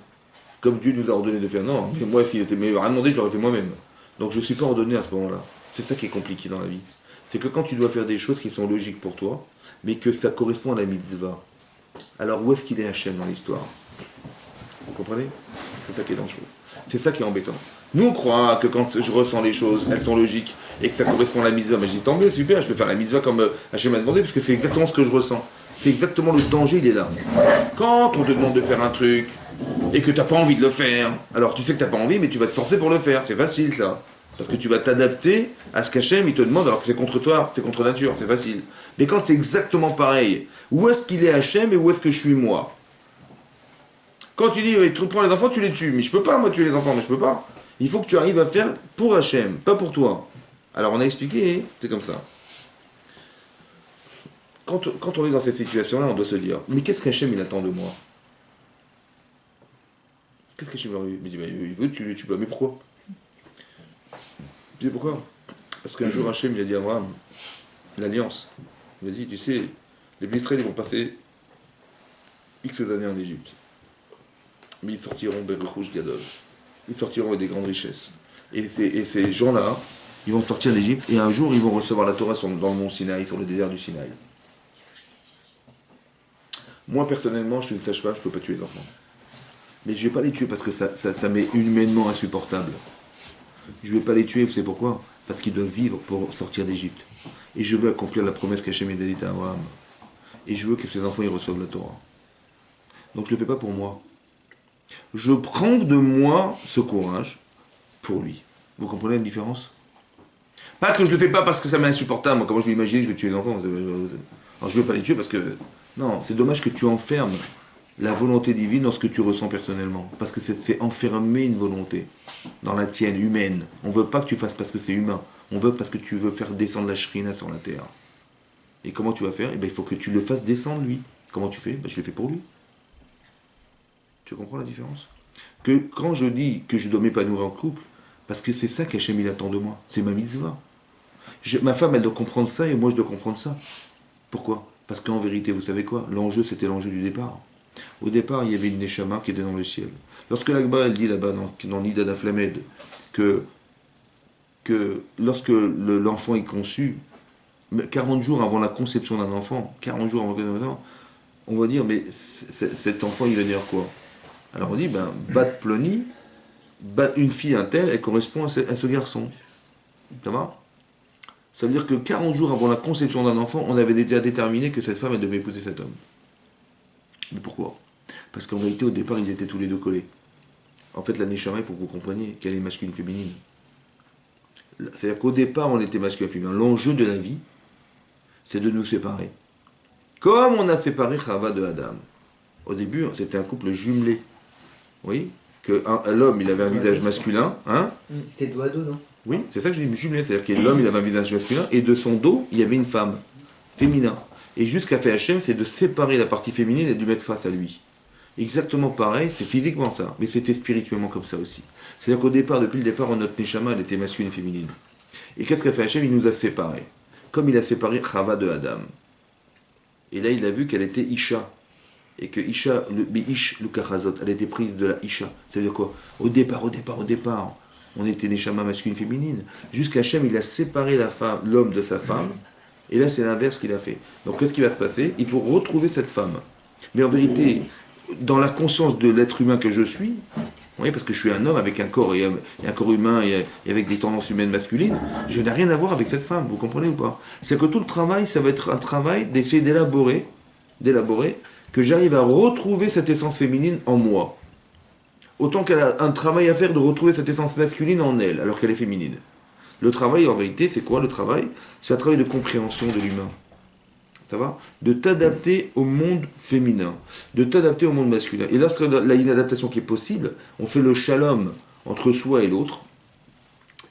Comme Dieu nous a ordonné de faire. Non, mais moi, s'il était rien demandé, je l'aurais fait moi-même. Donc je ne suis pas ordonné à ce moment-là. C'est ça qui est compliqué dans la vie. C'est que quand tu dois faire des choses qui sont logiques pour toi, mais que ça correspond à la mitzvah, alors où est-ce qu'il est Hachem dans l'histoire? Vous comprenez? C'est ça qui est dangereux. C'est ça qui est embêtant. Nous, on croit que quand je ressens les choses, elles sont logiques et que ça correspond à la mitzvah. Mais je dis tant mieux, super, je vais faire la mitzvah comme Hachem m'a demandé, parce que c'est exactement ce que je ressens. C'est exactement le danger, il est là. Quand on te demande de faire un truc et que tu n'as pas envie de le faire, alors tu sais que tu n'as pas envie, mais tu vas te forcer pour le faire. C'est facile, ça. Parce que tu vas t'adapter à ce qu'Hachem, il te demande, alors que c'est contre toi, c'est contre nature, c'est facile. Mais quand c'est exactement pareil, où est-ce qu'il est Hachem et où est-ce que je suis moi? Quand tu dis, tu prends les enfants, tu les tues. Mais je peux pas, moi, tuer les enfants, mais je peux pas. Il faut que tu arrives à faire pour Hachem, pas pour toi. Alors on a expliqué, c'est comme ça. Quand on est dans cette situation-là, on doit se dire, mais qu'est-ce qu'Hachem il attend de moi? Qu'est-ce qu'Hachem il dit, il veut que tu les tues pas. Mais pourquoi? Tu sais pourquoi? Parce qu'un jour Hachem il a dit à Abraham, l'alliance, il a dit, tu sais, les Israéliens vont passer X années en Égypte. Mais ils sortiront Beruchush Gadol. Ils sortiront avec des grandes richesses. Et ces gens-là, ils vont sortir d'Égypte et un jour ils vont recevoir la Torah dans le mont Sinaï, sur le désert du Sinaï. Moi personnellement, je suis une sage-femme, je ne peux pas tuer les enfants. Mais je ne vais pas les tuer parce que ça m'est humainement insupportable. Je ne vais pas les tuer, vous savez pourquoi? Parce qu'ils doivent vivre pour sortir d'Égypte. Et je veux accomplir la promesse qu'Hachem a dite à Abraham. Et je veux que ces enfants ils reçoivent la Torah. Donc je ne le fais pas pour moi. Je prends de moi ce courage pour lui. Vous comprenez la différence? Pas que je le fais pas parce que ça m'est insupportable. Moi, comment je vais imaginer que je vais tuer les enfants? Alors je ne vais pas les tuer parce que... Non, c'est dommage que tu enfermes la volonté divine dans ce que tu ressens personnellement. Parce que c'est enfermer une volonté dans la tienne, humaine. On ne veut pas que tu fasses parce que c'est humain. On veut parce que tu veux faire descendre la shrina sur la terre. Et comment tu vas faire? Eh bien, il faut que tu le fasses descendre, lui. Comment tu fais? Ben, je le fais pour lui. Tu comprends la différence? Que quand je dis que je dois m'épanouir en couple, parce que c'est ça qu'Hachem il attend de moi. C'est ma mitzvah. Ma femme, elle doit comprendre ça et moi, je dois comprendre ça. Pourquoi? Parce qu'en vérité, vous savez quoi? L'enjeu, c'était l'enjeu du départ. Au départ, il y avait une Neshama qui était dans le ciel. Lorsque l'Agba, elle dit là-bas, dans Nida d'Aflamed, que lorsque l'enfant est conçu, 40 jours avant la conception d'un enfant, 40 jours avant la conception d'un enfant, on va dire, mais cet enfant, il va dire quoi? Alors on dit, Bat Ploni, une fille un tel, elle correspond à ce garçon. Ça va? Ça veut dire que 40 jours avant la conception d'un enfant, on avait déjà déterminé que cette femme, elle devait épouser cet homme. Mais pourquoi? Parce qu'en vérité, au départ, ils étaient tous les deux collés. En fait, la Neshama, il faut que vous compreniez qu'elle est masculine et féminine. C'est-à-dire qu'au départ, on était masculin et féminin. L'enjeu de la vie, c'est de nous séparer. Comme on a séparé Chava de Adam. Au début, c'était un couple jumelé. Oui, que l'homme, il avait un visage masculin. Hein? C'était dos à dos, non? Oui, c'est ça que je dis, jumelé. C'est-à-dire que l'homme, il avait un visage masculin, et de son dos, il y avait une femme, féminin. Et juste ce qu'a fait Hachem, c'est de séparer la partie féminine et de lui mettre face à lui. Exactement pareil, c'est physiquement ça, mais c'était spirituellement comme ça aussi. C'est-à-dire qu'au départ, depuis le départ, notre Neshama, elle était masculine et féminine. Et qu'est-ce qu'a fait Hachem? Il nous a séparés. Comme il a séparé Chava de Adam. Et là, il a vu qu'elle était Isha. Et que Isha, le Kachazot, elle était prise de la Isha. Ça veut dire quoi? Au départ, on était Neshama masculine et féminine. Jusqu'à Hachem, il a séparé l'homme de sa femme. Et là, c'est l'inverse qu'il a fait. Donc, qu'est-ce qui va se passer? Il faut retrouver cette femme. Mais en vérité, dans la conscience de l'être humain que je suis, Oui, parce que je suis un homme avec un corps et un corps humain et avec des tendances humaines masculines. Je n'ai rien à voir avec cette femme, vous comprenez ou pas? C'est que tout le travail, ça va être un travail d'essayer d'élaborer que j'arrive à retrouver cette essence féminine en moi. Autant qu'elle a un travail à faire de retrouver cette essence masculine en elle, alors qu'elle est féminine. Le travail, en vérité, c'est quoi le travail? C'est un travail de compréhension de l'humain. Ça va? De t'adapter au monde féminin, de t'adapter au monde masculin. Et lorsqu'il y a une adaptation qui est possible, on fait le shalom entre soi et l'autre.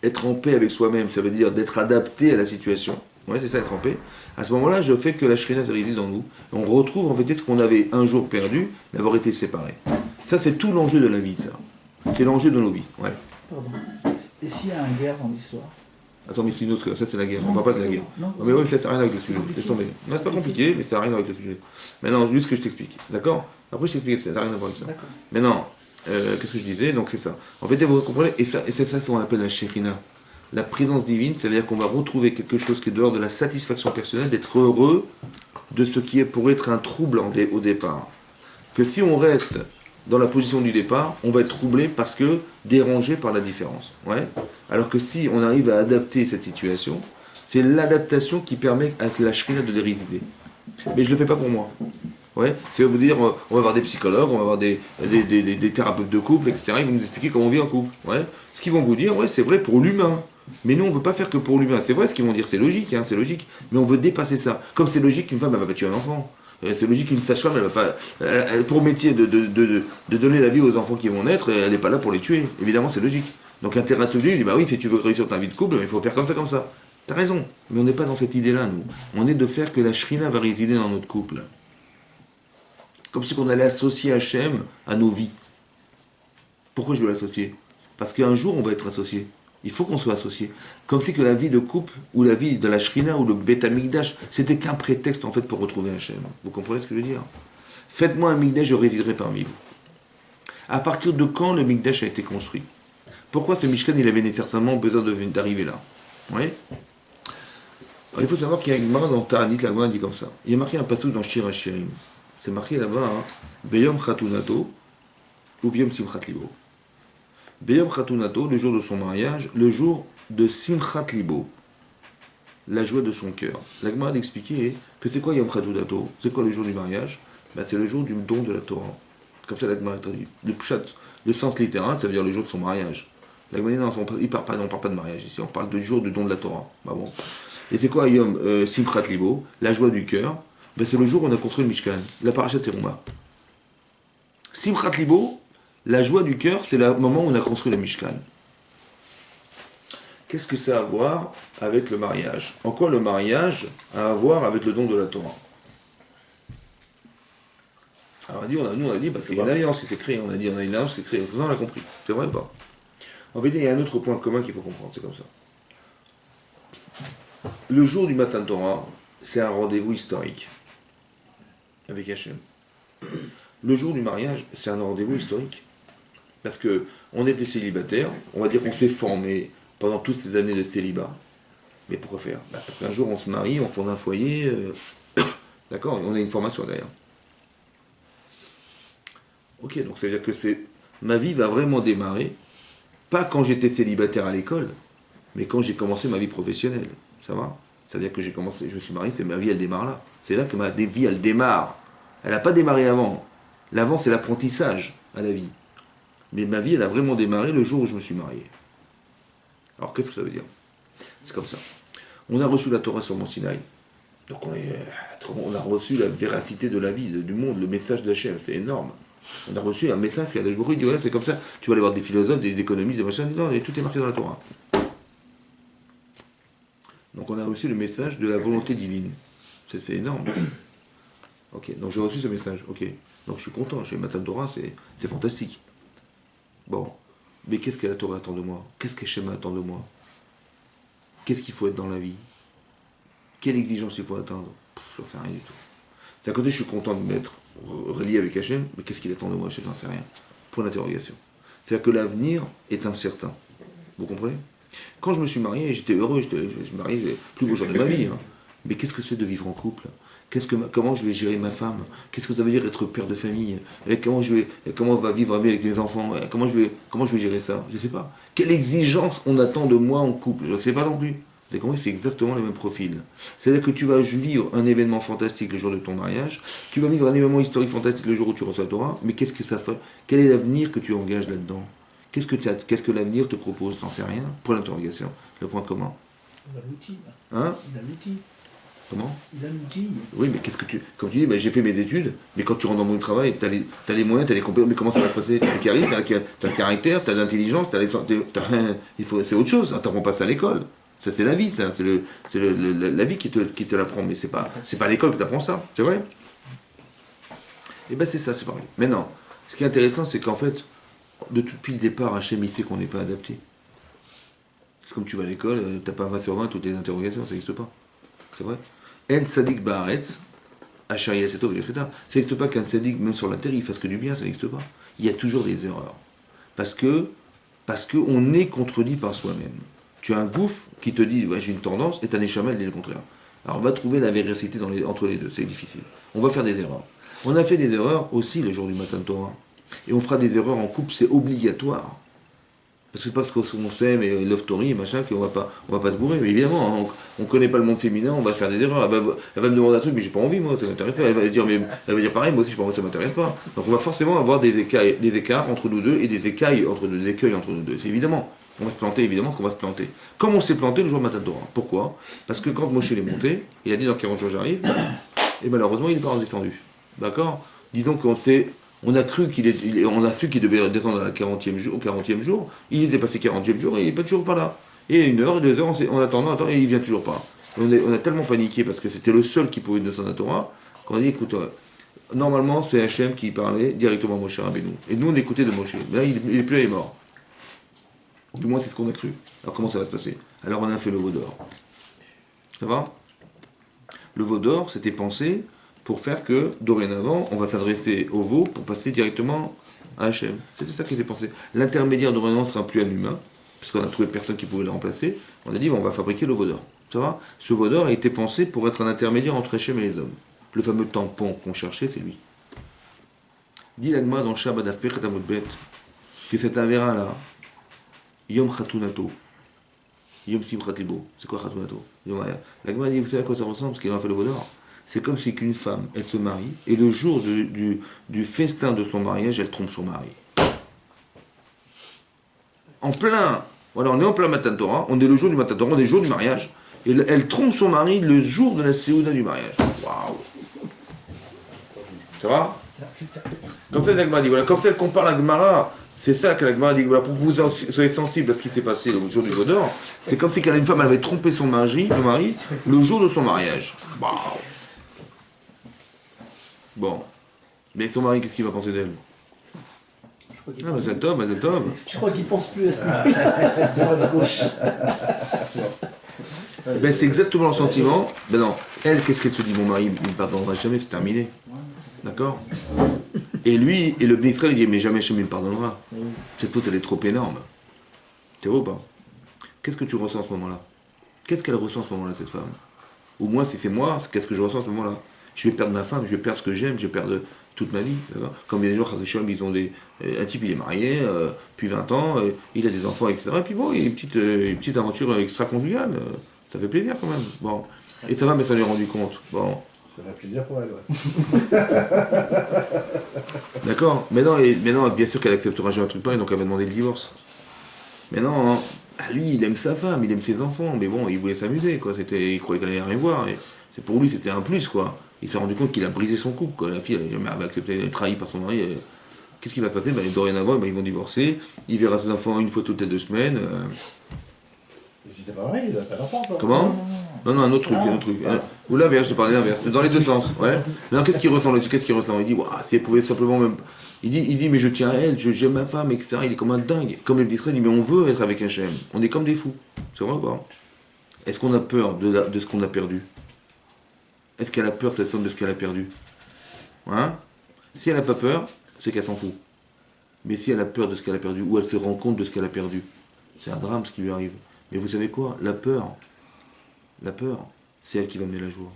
Être en paix avec soi-même, ça veut dire d'être adapté à la situation. Ouais, c'est ça, être en paix. À ce moment-là, je fais que la Shrina réside en nous. On retrouve en fait ce qu'on avait un jour perdu, d'avoir été séparés. Ça, c'est tout l'enjeu de la vie, ça. C'est l'enjeu de nos vies. Ouais. Pardon. Et s'il y a une guerre dans l'histoire? Attends, mais c'est une autre, ça c'est la guerre, on ne parle pas de la guerre. Non, mais oui, ça n'a rien avec le sujet, laisse tomber. Non, c'est pas compliqué, mais ça n'a rien avec le sujet. Maintenant, juste que je t'explique, d'accord? Après, je t'explique, ça n'a rien à voir avec ça. Maintenant, qu'est-ce que je disais? Donc c'est ça. En fait, vous comprenez, et c'est ça ce qu'on appelle la Shekhinah. La présence divine, c'est-à-dire qu'on va retrouver quelque chose qui est dehors de la satisfaction personnelle, d'être heureux de ce qui est pour être un trouble au départ. Que si on reste dans la position du départ, on va être troublé parce que dérangé par la différence. Ouais. Alors que si on arrive à adapter cette situation, c'est l'adaptation qui permet à la Shrina de résider. Mais je ne le fais pas pour moi. Ouais. C'est vous dire, on va avoir des psychologues, on va avoir des thérapeutes de couple, etc. Ils vont nous expliquer comment on vit en couple. Ouais. Ce qu'ils vont vous dire, ouais, c'est vrai pour l'humain. Mais nous, on ne veut pas faire que pour l'humain. C'est vrai ce qu'ils vont dire, c'est logique, hein, c'est logique. Mais on veut dépasser ça. Comme c'est logique qu'une femme ne va pas tuer un enfant. C'est logique qu'une sage-femme, elle va pas, pour métier de donner la vie aux enfants qui vont naître, elle n'est pas là pour les tuer. Évidemment, c'est logique. Donc un thérapeute dit, bah oui, si tu veux réussir ta vie de couple, il faut faire comme ça, comme ça. T'as raison. Mais on n'est pas dans cette idée-là, nous. On est de faire que la Shrina va résider dans notre couple. Comme si on allait associer Hachem à nos vies. Pourquoi je veux l'associer? Parce qu'un jour, on va être associé. Il faut qu'on soit associé. Comme si que la vie de couple, ou la vie de la Shrina, ou le Beth Amikdash, c'était qu'un prétexte en fait pour retrouver Hachem. Vous comprenez ce que je veux dire? Faites-moi un Mikdash, je résiderai parmi vous. À partir de quand le Mikdash a été construit? Pourquoi ce Mishkan, il avait nécessairement besoin d'arriver là? Oui. Alors, il faut savoir qu'il y a une marque dans Ta'anit, la Gemara dit comme ça. Il y a marqué un passage dans Shir HaShirim. C'est marqué là-bas, hein, Beyom Chatunato, ou Beyom Simchat Libo. Beyom Chatunato, le jour de son mariage, le jour de Simchat Libo, la joie de son cœur. La Gemara d'expliquer que c'est quoi Yom Chatunato? C'est quoi le jour du mariage? Ben, c'est le jour du don de la Torah. Comme ça la Gemara traduit. Le pshat, le sens littéral, ça veut dire le jour de son mariage. La Gemara, on ne parle pas de mariage ici, on parle du jour du don de la Torah. Ben bon. Et c'est quoi Yom Simchat Libo, la joie du cœur? Ben, c'est le jour où on a construit le Mishkan, la parashat Teruma. Simchat Libo, la joie du cœur, c'est le moment où on a construit le Mishkan. Qu'est-ce que ça a à voir avec le mariage? En quoi le mariage a à voir avec le don de la Torah? Alors on a dit parce qu'il y a une alliance qui s'est créée, on a dit on a une alliance qui s'est créée, on l'a compris, c'est vrai ou pas? En vérité, il y a un autre point commun qu'il faut comprendre, c'est comme ça. Le jour du Matan Torah, c'est un rendez-vous historique avec Hachem. Le jour du mariage, c'est un rendez-vous historique. Parce qu'on était célibataire, on va dire qu'on s'est formé pendant toutes ces années de célibat. Mais pourquoi faire? Pour qu'un jour on se marie, on fonde un foyer, d'accord? On a une formation derrière. Ok, donc ça veut dire que ma vie va vraiment démarrer, pas quand j'étais célibataire à l'école, mais quand j'ai commencé ma vie professionnelle. Ça va? Ça veut dire que je me suis marié, ma vie elle démarre là. C'est là que ma vie elle démarre. Elle n'a pas démarré avant. L'avant c'est l'apprentissage à la vie. Mais ma vie elle a vraiment démarré le jour où je me suis marié. Alors qu'est-ce que ça veut dire? C'est comme ça. On a reçu la Torah sur Mont Sinaï. Donc on a reçu la véracité de la vie, du monde, le message de Hachem, c'est énorme. On a reçu un message qui a dit voilà, c'est comme ça. Tu vas aller voir des philosophes, des économistes, des machins, non, tout est marqué dans la Torah. Donc on a reçu le message de la volonté divine. C'est énorme. Ok, donc j'ai reçu ce message. Ok, donc je suis content. Chez Matan Torah, c'est fantastique. Bon, mais qu'est-ce que la Torah attend de moi? Qu'est-ce que Hachem attend de moi? Qu'est-ce qu'il faut être dans la vie? Quelle exigence il faut atteindre? Je n'en sais rien du tout. D'un côté, je suis content de m'être relié avec Hachem, mais qu'est-ce qu'il attend de moi? Je n'en sais rien. Point d'interrogation. C'est-à-dire que l'avenir est incertain. Vous comprenez? Quand je me suis marié, j'étais heureux, je me suis marié le plus beau jour de ma vie. Hein. Mais qu'est-ce que c'est de vivre en couple? Comment je vais gérer ma femme? Qu'est-ce que ça veut dire être père de famille? Et comment on va vivre avec mes enfants? Et comment je vais gérer ça? Je ne sais pas. Quelle exigence on attend de moi en couple? Je ne sais pas non plus. Vous avez compris? C'est exactement le même profil. C'est-à-dire que tu vas vivre un événement fantastique le jour de ton mariage, tu vas vivre un événement historique fantastique le jour où tu reçois la Torah, mais qu'est-ce que ça fait? Quel est l'avenir que tu engages là-dedans? Qu'est-ce que l'avenir te propose? T'en sais rien? Pour l'interrogation. Le point commun. Il a l'outil. Hein? Il a l'outil. Comment? Il a l'outil. Oui, mais comme tu dis, ben, j'ai fait mes études, mais quand tu rentres dans mon travail, t'as les moyens, t'as les compétences, mais comment ça va se passer? T'as le charisme, t'as le caractère, t'as l'intelligence, c'est autre chose, t'apprends pas ça à l'école. Ça, c'est la vie, ça, la vie qui te l'apprend, mais c'est pas l'école qui t'apprend ça, c'est vrai? Et ben c'est ça, c'est pareil. Maintenant, ce qui est intéressant, c'est qu'en fait, depuis le départ, Hachem, il sait qu'on n'est pas adapté. C'est comme tu vas à l'école, t'as pas 20 sur 20 toutes les interrogations, ça n'existe pas. C'est vrai? En tzadik ba'aretz, asher yasetov v'lechetah. Ça n'existe pas qu'un tzadik, même sur la terre, il fasse que du bien, ça n'existe pas. Il y a toujours des erreurs. Parce que on est contredit par soi-même. Tu as un gouffre qui te dit, ouais, j'ai une tendance, et t'as un échamal, dit le contraire. Alors on va trouver la véracité entre les deux, c'est difficile. On va faire des erreurs. On a fait des erreurs aussi le jour du matin de Torah. Et on fera des erreurs en couple, c'est obligatoire. Parce que c'est parce qu'on s'aime et love story et machin qu'on va pas se bourrer. Mais évidemment, hein, on connaît pas le monde féminin, on va faire des erreurs. Elle va me demander un truc, mais j'ai pas envie, moi, ça m'intéresse pas. Elle va dire pareil, moi aussi, je pense que ça m'intéresse pas. Donc on va forcément avoir des écarts entre nous deux et des écueils entre nous deux. C'est évidemment. On va se planter, évidemment qu'on va se planter. Comme on s'est planté le jour de Matan Torah. Pourquoi? Parce que quand Moshe est monté, il a dit dans 40 jours j'arrive, et malheureusement il n'est pas redescendu. D'accord? Disons on a cru on a su qu'il devait descendre au 40e jour, il est dépassé 40e jour et il n'est pas toujours pas là. Et 1 heure, 2 heures, on attend, et il vient toujours pas. On a tellement paniqué parce que c'était le seul qui pouvait descendre à la Torah, qu'on a dit, écoute, normalement c'est Hachem qui parlait directement à Moshe Rabbeinu. Et nous on écoutait de Moshe. Mais là il est plus là, il est mort. Du moins c'est ce qu'on a cru. Alors comment ça va se passer? Alors on a fait le veau d'or. Ça va? Le veau d'or, c'était pensé pour faire que, dorénavant, on va s'adresser au veau pour passer directement à Hachem. C'était ça qui était pensé. L'intermédiaire, dorénavant, sera plus un humain, puisqu'on a trouvé personne qui pouvait le remplacer. On a dit, on va fabriquer le veau d'or. Ça va? Ce veau d'or a été pensé pour être un intermédiaire entre Hachem et les hommes. Le fameux tampon qu'on cherchait, c'est lui. Dit l'Agma dans Shabbat Afpech et Amud Bet que cet Avera-là, Yom Khatunato, Yom Simchat Libo. C'est quoi Khatunato? L'Agma dit, vous savez à quoi ça ressemble, parce qu'il a fait le veau d'or? C'est comme si qu'une femme, elle se marie, et le jour du festin de son mariage, elle trompe son mari. Voilà, on est en plein Matan Torah, on est le jour du Matan Torah, on est le jour du mariage, et elle trompe son mari le jour de la séouda du mariage. Waouh! Ça va? Comme ça, l'Agma dit, voilà, comme ça, elle compare la Gemara. C'est ça que la Gemara dit, voilà, pour que vous soyez sensible à ce qui s'est passé le jour du veau d'or, c'est comme si une femme avait trompé son mari, le jour de son mariage. Waouh! Bon. Mais son mari, qu'est-ce qu'il va penser d'elle? Mazel tov. Je crois qu'il pense plus à ce moment-là. Ben, c'est exactement le sentiment. Ben non, elle, qu'est-ce qu'elle se dit? Mon mari ne me pardonnera jamais, c'est terminé. D'accord? Et lui, et le Bnei Israël, il dit, mais jamais Hachem me pardonnera. Cette faute, elle est trop énorme. C'est vrai ou pas? Qu'est-ce que tu ressens à ce moment-là? Qu'est-ce qu'elle ressent à ce moment-là, cette femme? Ou moi, si c'est moi, qu'est-ce que je ressens à ce moment-là? Je vais perdre ma femme, je vais perdre ce que j'aime, je vais perdre toute ma vie. Comme il y a des gens, ils ont un type, il est marié, depuis 20 ans, il a des enfants, etc. Et puis bon, il y a une petite aventure extra-conjugale. Ça fait plaisir quand même. Bon. Et ça va, mais ça lui a rendu compte. Bon. Ça fait plaisir pour elle, ouais. D'accord. Mais non, bien sûr qu'elle acceptera jamais un truc pareil, donc elle va demander le divorce. Mais non, hein. Lui, il aime sa femme, il aime ses enfants, mais bon, il voulait s'amuser, quoi. Il croyait qu'elle allait rien voir. Et pour lui, c'était un plus, quoi. Il s'est rendu compte qu'il a brisé son couple, quoi. La fille, elle avait accepté d'être trahie par son mari. Qu'est-ce qui va se passer? Dorénavant, ils vont divorcer. Il verra ses enfants une fois toutes les 2 semaines. Mais si t'es pas marié, il n'a pas d'enfant, quoi. Comment? Non, un autre truc. Ou l'inverse, je parlais l'inverse. Dans les deux sens, ouais. Non, qu'est-ce qu'il ressent? Il dit, si elle pouvait simplement même. Il dit, mais je tiens à elle, j'aime ma femme, etc. Il est comme un dingue. Comme le Israël, il dit, mais on veut être avec Hachem. On est comme des fous. C'est vrai ou pas? Est-ce qu'on a peur de ce qu'on a perdu? Est-ce qu'elle a peur, cette femme, de ce qu'elle a perdu? Hein? Si elle n'a pas peur, c'est qu'elle s'en fout. Mais si elle a peur de ce qu'elle a perdu, ou elle se rend compte de ce qu'elle a perdu, c'est un drame ce qui lui arrive. Mais vous savez quoi? La peur, c'est elle qui va mener la joie.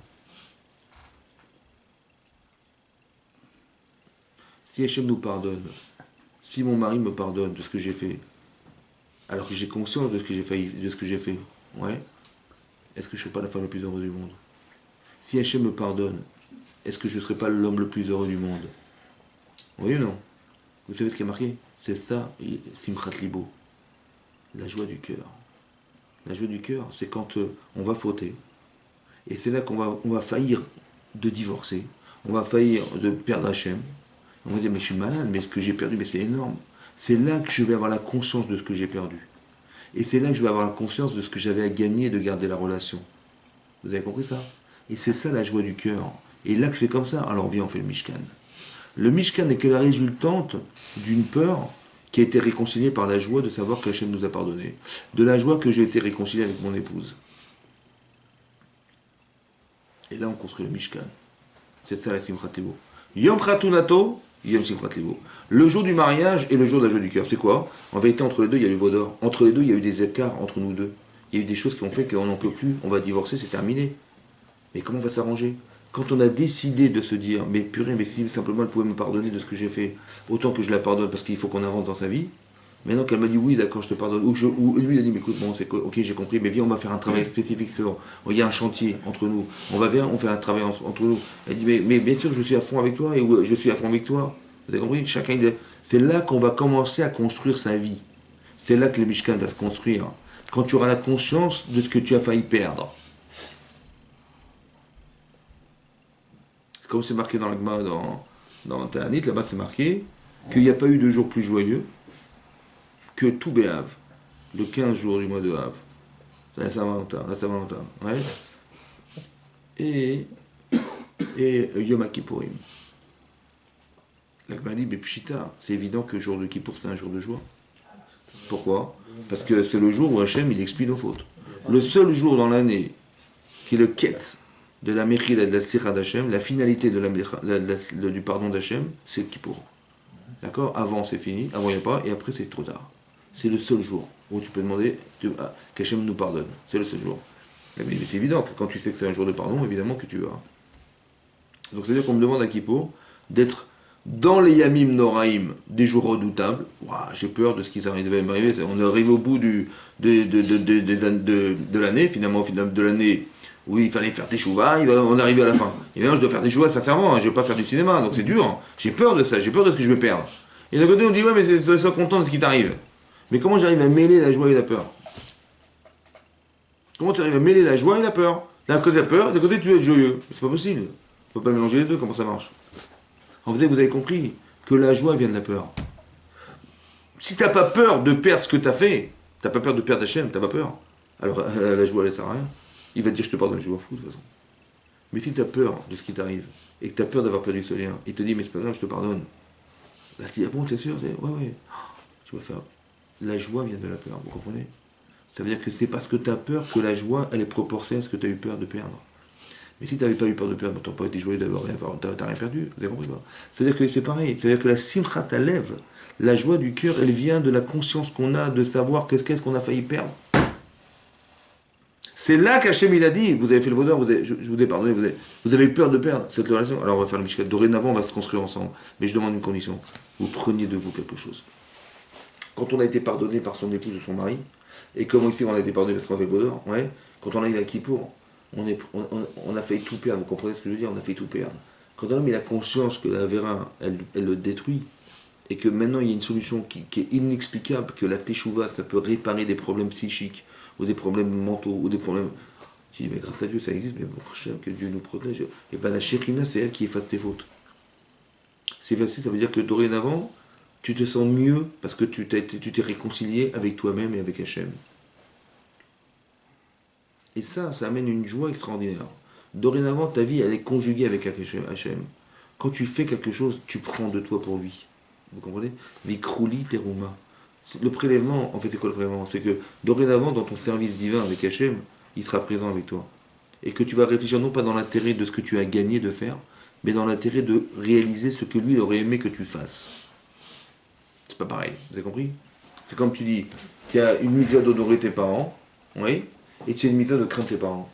Si Hachem nous pardonne, si mon mari me pardonne de ce que j'ai fait, alors que j'ai conscience de ce que j'ai fait, ouais, est-ce que je ne serai pas la femme la plus heureuse du monde? Si Hachem me pardonne, est-ce que je ne serai pas l'homme le plus heureux du monde? Oui ou non? Vous savez ce qui est marqué? C'est ça, Simchat Libo. La joie du cœur. La joie du cœur, c'est quand on va fauter. Et c'est là on va faillir de divorcer. On va faillir de perdre Hachem. On va dire, mais je suis malade, mais ce que j'ai perdu, mais c'est énorme. C'est là que je vais avoir la conscience de ce que j'ai perdu. Et c'est là que je vais avoir la conscience de ce que j'avais à gagner et de garder la relation. Vous avez compris ça? Et c'est ça la joie du cœur. Et là que c'est comme ça, alors viens, on fait le Mishkan. Le Mishkan n'est que la résultante d'une peur qui a été réconciliée par la joie de savoir qu'Hachem nous a pardonné. De la joie que j'ai été réconcilié avec mon épouse. Et là, on construit le Mishkan. C'est ça la Simchat Libo. Yom Khatunato, Yom Simchat Libo. Le jour du mariage et le jour de la joie du cœur. C'est quoi? En vérité, entre les deux, il y a eu Vaudor. Entre les deux, il y a eu des écarts entre nous deux. Il y a eu des choses qui ont fait qu'on n'en peut plus. On va divorcer, c'est terminé. Mais comment on va s'arranger? Quand on a décidé de se dire, mais purée, mais si simplement elle pouvait me pardonner de ce que j'ai fait, autant que je la pardonne parce qu'il faut qu'on avance dans sa vie. Maintenant qu'elle m'a dit oui, d'accord, je te pardonne, ou lui il a dit, mais écoute, bon, c'est ok, j'ai compris, mais viens, on va faire un travail spécifique selon. Il y a un chantier entre nous. On fait un travail entre nous. Elle dit, mais bien sûr, je suis à fond avec toi, et je suis à fond avec toi. Vous avez compris? C'est là qu'on va commencer à construire sa vie. C'est là que le Mishkan va se construire. Quand tu auras la conscience de ce que tu as failli perdre. Comme c'est marqué dans la Gemara, dans Ta'anit, là-bas c'est marqué qu'il n'y a pas eu de jour plus joyeux que tout Béhav, le 15 jours du mois de Hav. C'est la Saint-Valentin, ouais. Et Yom Kippourim. La Gemara dit, mais Pshita, c'est évident que le jour de Kippour c'est un jour de joie. Pourquoi? Parce que c'est le jour où Hachem il expie nos fautes. Le seul jour dans l'année qui est le Ketz de la Mechila de la Slicha d'Hachem, la finalité de du pardon d'Hachem, c'est le Kippour. D'accord? Avant c'est fini, avant il n'y a pas, et après c'est trop tard. C'est le seul jour où tu peux demander qu'Hachem nous pardonne. C'est le seul jour. Mais c'est évident que quand tu sais que c'est un jour de pardon, évidemment que tu vas. Donc c'est-à-dire qu'on me demande à Kippour d'être dans les Yamim Noraim, des jours redoutables. Ouah, j'ai peur de ce qui devait m'arriver. On arrive au bout de l'année, finalement de l'année où il fallait faire teshuva, on arrive à la fin. Et maintenant je dois faire teshuva sincèrement, je ne vais pas faire du cinéma, donc c'est dur. Hein. J'ai peur de ça, j'ai peur de ce que je vais perdre. Et d'un côté on dit ouais mais tu dois être content de ce qui t'arrive. Mais comment j'arrive à mêler la joie et la peur? Comment tu arrives à mêler la joie et la peur? D'un côté la peur, d'un côté tu dois être joyeux. C'est pas possible. Il ne faut pas mélanger les deux, comment ça marche? En fait, vous avez compris que la joie vient de la peur. Si tu n'as pas peur de perdre ce que tu as fait, tu n'as pas peur de perdre Hachem, tu n'as pas peur. Alors la joie, elle ne sert à rien. Il va te dire je te pardonne, je m'en fous de toute façon. Mais si tu as peur de ce qui t'arrive, et que tu as peur d'avoir perdu ce lien, il te dit mais c'est pas grave, je te pardonne. Là tu dis ah bon, t'es sûr? Ouais. Tu vas faire. La joie vient de la peur, vous comprenez? Ça veut dire que c'est parce que tu as peur que la joie, elle est proportionnelle à ce que tu as eu peur de perdre. Mais si tu n'avais pas eu peur de perdre, tu n'aurais pas été joyeux d'avoir rien, t'as rien perdu. Vous avez compris pas? C'est-à-dire que c'est pareil. C'est-à-dire que la simchat lève, la joie du cœur, elle vient de la conscience qu'on a de savoir qu'est-ce qu'on a failli perdre. C'est là qu'Hachem il a dit, vous avez fait le vaudor, je vous ai pardonné, vous avez eu peur de perdre cette relation. Alors on va faire le Mishkan. Dorénavant, on va se construire ensemble. Mais je demande une condition. Vous preniez de vous quelque chose. Quand on a été pardonné par son épouse ou son mari, et comme ici on a été pardonné parce qu'on a fait le vaudor, ouais, quand on arrive à Kippour, on a failli tout perdre, vous comprenez ce que je veux dire? On a failli tout perdre. Quand un homme il a conscience que la Vera, elle le détruit, et que maintenant il y a une solution qui est inexplicable, que la Teshuvah, ça peut réparer des problèmes psychiques, ou des problèmes mentaux, ou des problèmes... Tu dis, mais grâce à Dieu ça existe, mais bon, que Dieu nous protège. Et bien la Shekhina, c'est elle qui efface tes fautes. C'est facile, ça veut dire que dorénavant, tu te sens mieux, parce que tu t'es réconcilié avec toi-même et avec Hachem. Et ça amène une joie extraordinaire. Dorénavant, ta vie, elle est conjuguée avec Hachem. Quand tu fais quelque chose, tu prends de toi pour lui. Vous comprenez? Vikrouli teruma. Le prélèvement, en fait, c'est quoi le prélèvement? C'est que dorénavant, dans ton service divin avec Hachem, il sera présent avec toi. Et que tu vas réfléchir non pas dans l'intérêt de ce que tu as gagné de faire, mais dans l'intérêt de réaliser ce que lui aurait aimé que tu fasses. C'est pas pareil, vous avez compris? C'est comme tu dis, tu as une mitzvah d'honorer tes parents, oui, et tu as une mitzvah de craindre tes parents.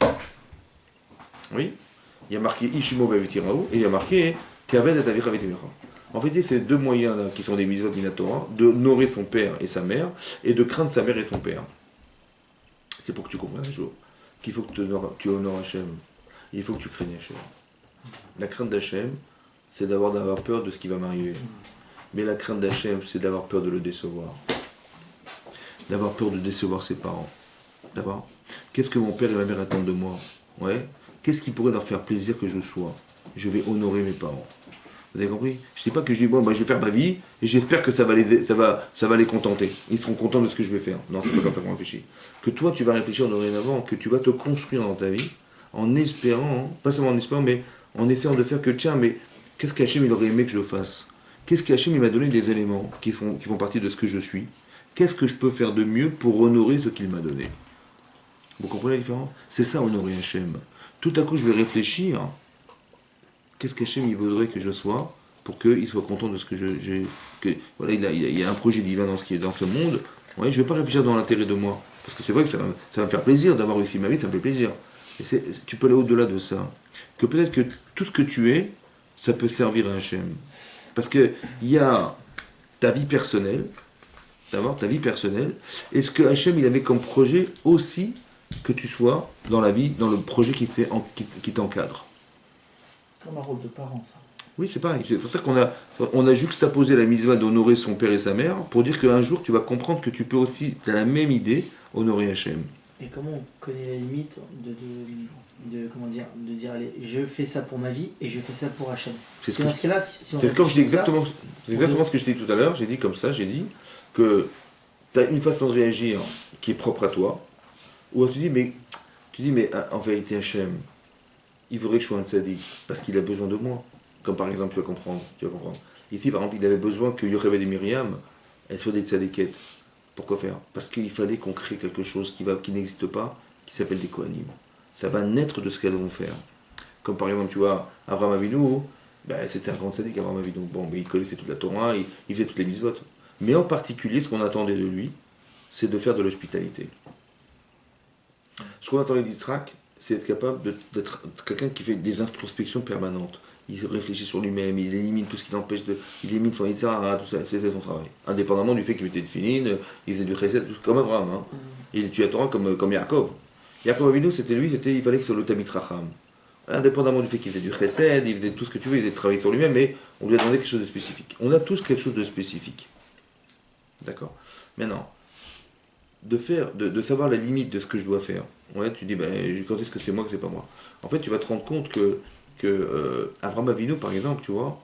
Oui. Il y a marqué Ishimo Vavitiraou, et il y a marqué Kaved et Avira Vetimecha. En fait, c'est deux moyens là, qui sont des mitzvot minatora, d'honorer son père et sa mère, et de craindre sa mère et son père. C'est pour que tu comprennes un jour qu'il faut que tu honores Hachem. Il faut que tu craignes Hachem. La crainte d'Hachem, c'est d'avoir peur de ce qui va m'arriver. Mais la crainte d'Hachem, c'est d'avoir peur de le décevoir. D'avoir peur de décevoir ses parents. D'abord, qu'est-ce que mon père et ma mère attendent de moi? Ouais. Qu'est-ce qui pourrait leur faire plaisir que je sois? Je vais honorer mes parents. Vous avez compris? Je ne dis pas que je dis, bon, bah, je vais faire ma vie et j'espère que ça va les contenter. Ils seront contents de ce que je vais faire. Non, c'est pas comme ça qu'on réfléchit. Que toi, tu vas réfléchir dorénavant, que tu vas te construire dans ta vie en espérant, pas seulement en espérant, mais en essayant de faire que, tiens, mais qu'est-ce qu'Hachem il aurait aimé que je fasse? Qu'est-ce qu'Hachem il m'a donné des éléments qui font partie de ce que je suis? Qu'est-ce que je peux faire de mieux pour honorer ce qu'il m'a donné? Vous comprenez la différence? C'est ça, honorer Hachem. Tout à coup, je vais réfléchir. Qu'est-ce qu'Hachem il voudrait que je sois pour qu'il soit content de ce que j'ai. Voilà, il y a un projet divin dans ce qui est dans ce monde. Ouais, je ne vais pas réfléchir dans l'intérêt de moi. Parce que c'est vrai que ça va me faire plaisir d'avoir réussi ma vie, ça me fait plaisir. Et tu peux aller au-delà de ça. Que peut-être que tout ce que tu es, ça peut servir à Hachem. Parce qu'il y a ta vie personnelle, d'abord ta vie personnelle, et ce que Hachem il avait comme projet aussi que tu sois dans la vie, dans le projet qui t'encadre. Comme un rôle de parent, ça. Oui, c'est pareil. C'est pour ça qu'on a juxtaposé la mitzvah d'honorer son père et sa mère pour dire qu'un jour tu vas comprendre que tu peux aussi, tu as la même idée, honorer Hachem. Et comment on connaît la limite comment dire, de dire allez, je fais ça pour ma vie et je fais ça pour Hachem. C'est ce dans que ce cas-là, si on c'est comme je dis exactement, ça, c'est exactement ce que je t'ai dit tout à l'heure. J'ai dit comme ça, j'ai dit que tu as une façon de réagir qui est propre à toi, où tu dis mais en vérité Hachem, il voudrait que je sois un tzaddik parce qu'il a besoin de moi. Comme par exemple, tu vas comprendre. Ici, par exemple, il avait besoin que Yocheved et Myriam, elles soient des tzadikettes. Pourquoi faire? Parce qu'il fallait qu'on crée quelque chose qui n'existe pas, qui s'appelle des Kohanim. Ça va naître de ce qu'elles vont faire. Comme par exemple, tu vois, Abraham Avinu, ben, c'était un grand tzaddik, Abraham Avinu. Bon, mais il connaissait toute la Torah, il faisait toutes les mitzvot. Mais en particulier, ce qu'on attendait de lui, c'est de faire de l'hospitalité. Ce qu'on attendait d'Israël, c'est être capable d'être quelqu'un qui fait des introspections permanentes. Il réfléchit sur lui-même, il élimine tout ce qui l'empêche de. Il élimine son Yitzhara, tout ça, c'était son travail. Indépendamment du fait qu'il mettait de finine, il faisait du chesed, comme Abraham. Hein. Et il tuait la Torah comme Yaakov. Yaakov Avinu, il fallait que ce soit le Tamit Racham. Indépendamment du fait qu'il faisait du chesed, il faisait tout ce que tu veux, il faisait travailler sur lui-même, mais on lui a demandé quelque chose de spécifique. On a tous quelque chose de spécifique. D'accord? Maintenant, de savoir la limite de ce que je dois faire. Ouais, tu dis, ben, quand est-ce que c'est moi que c'est pas moi? En fait, tu vas te rendre compte que Avraham Avinu, par exemple, tu vois,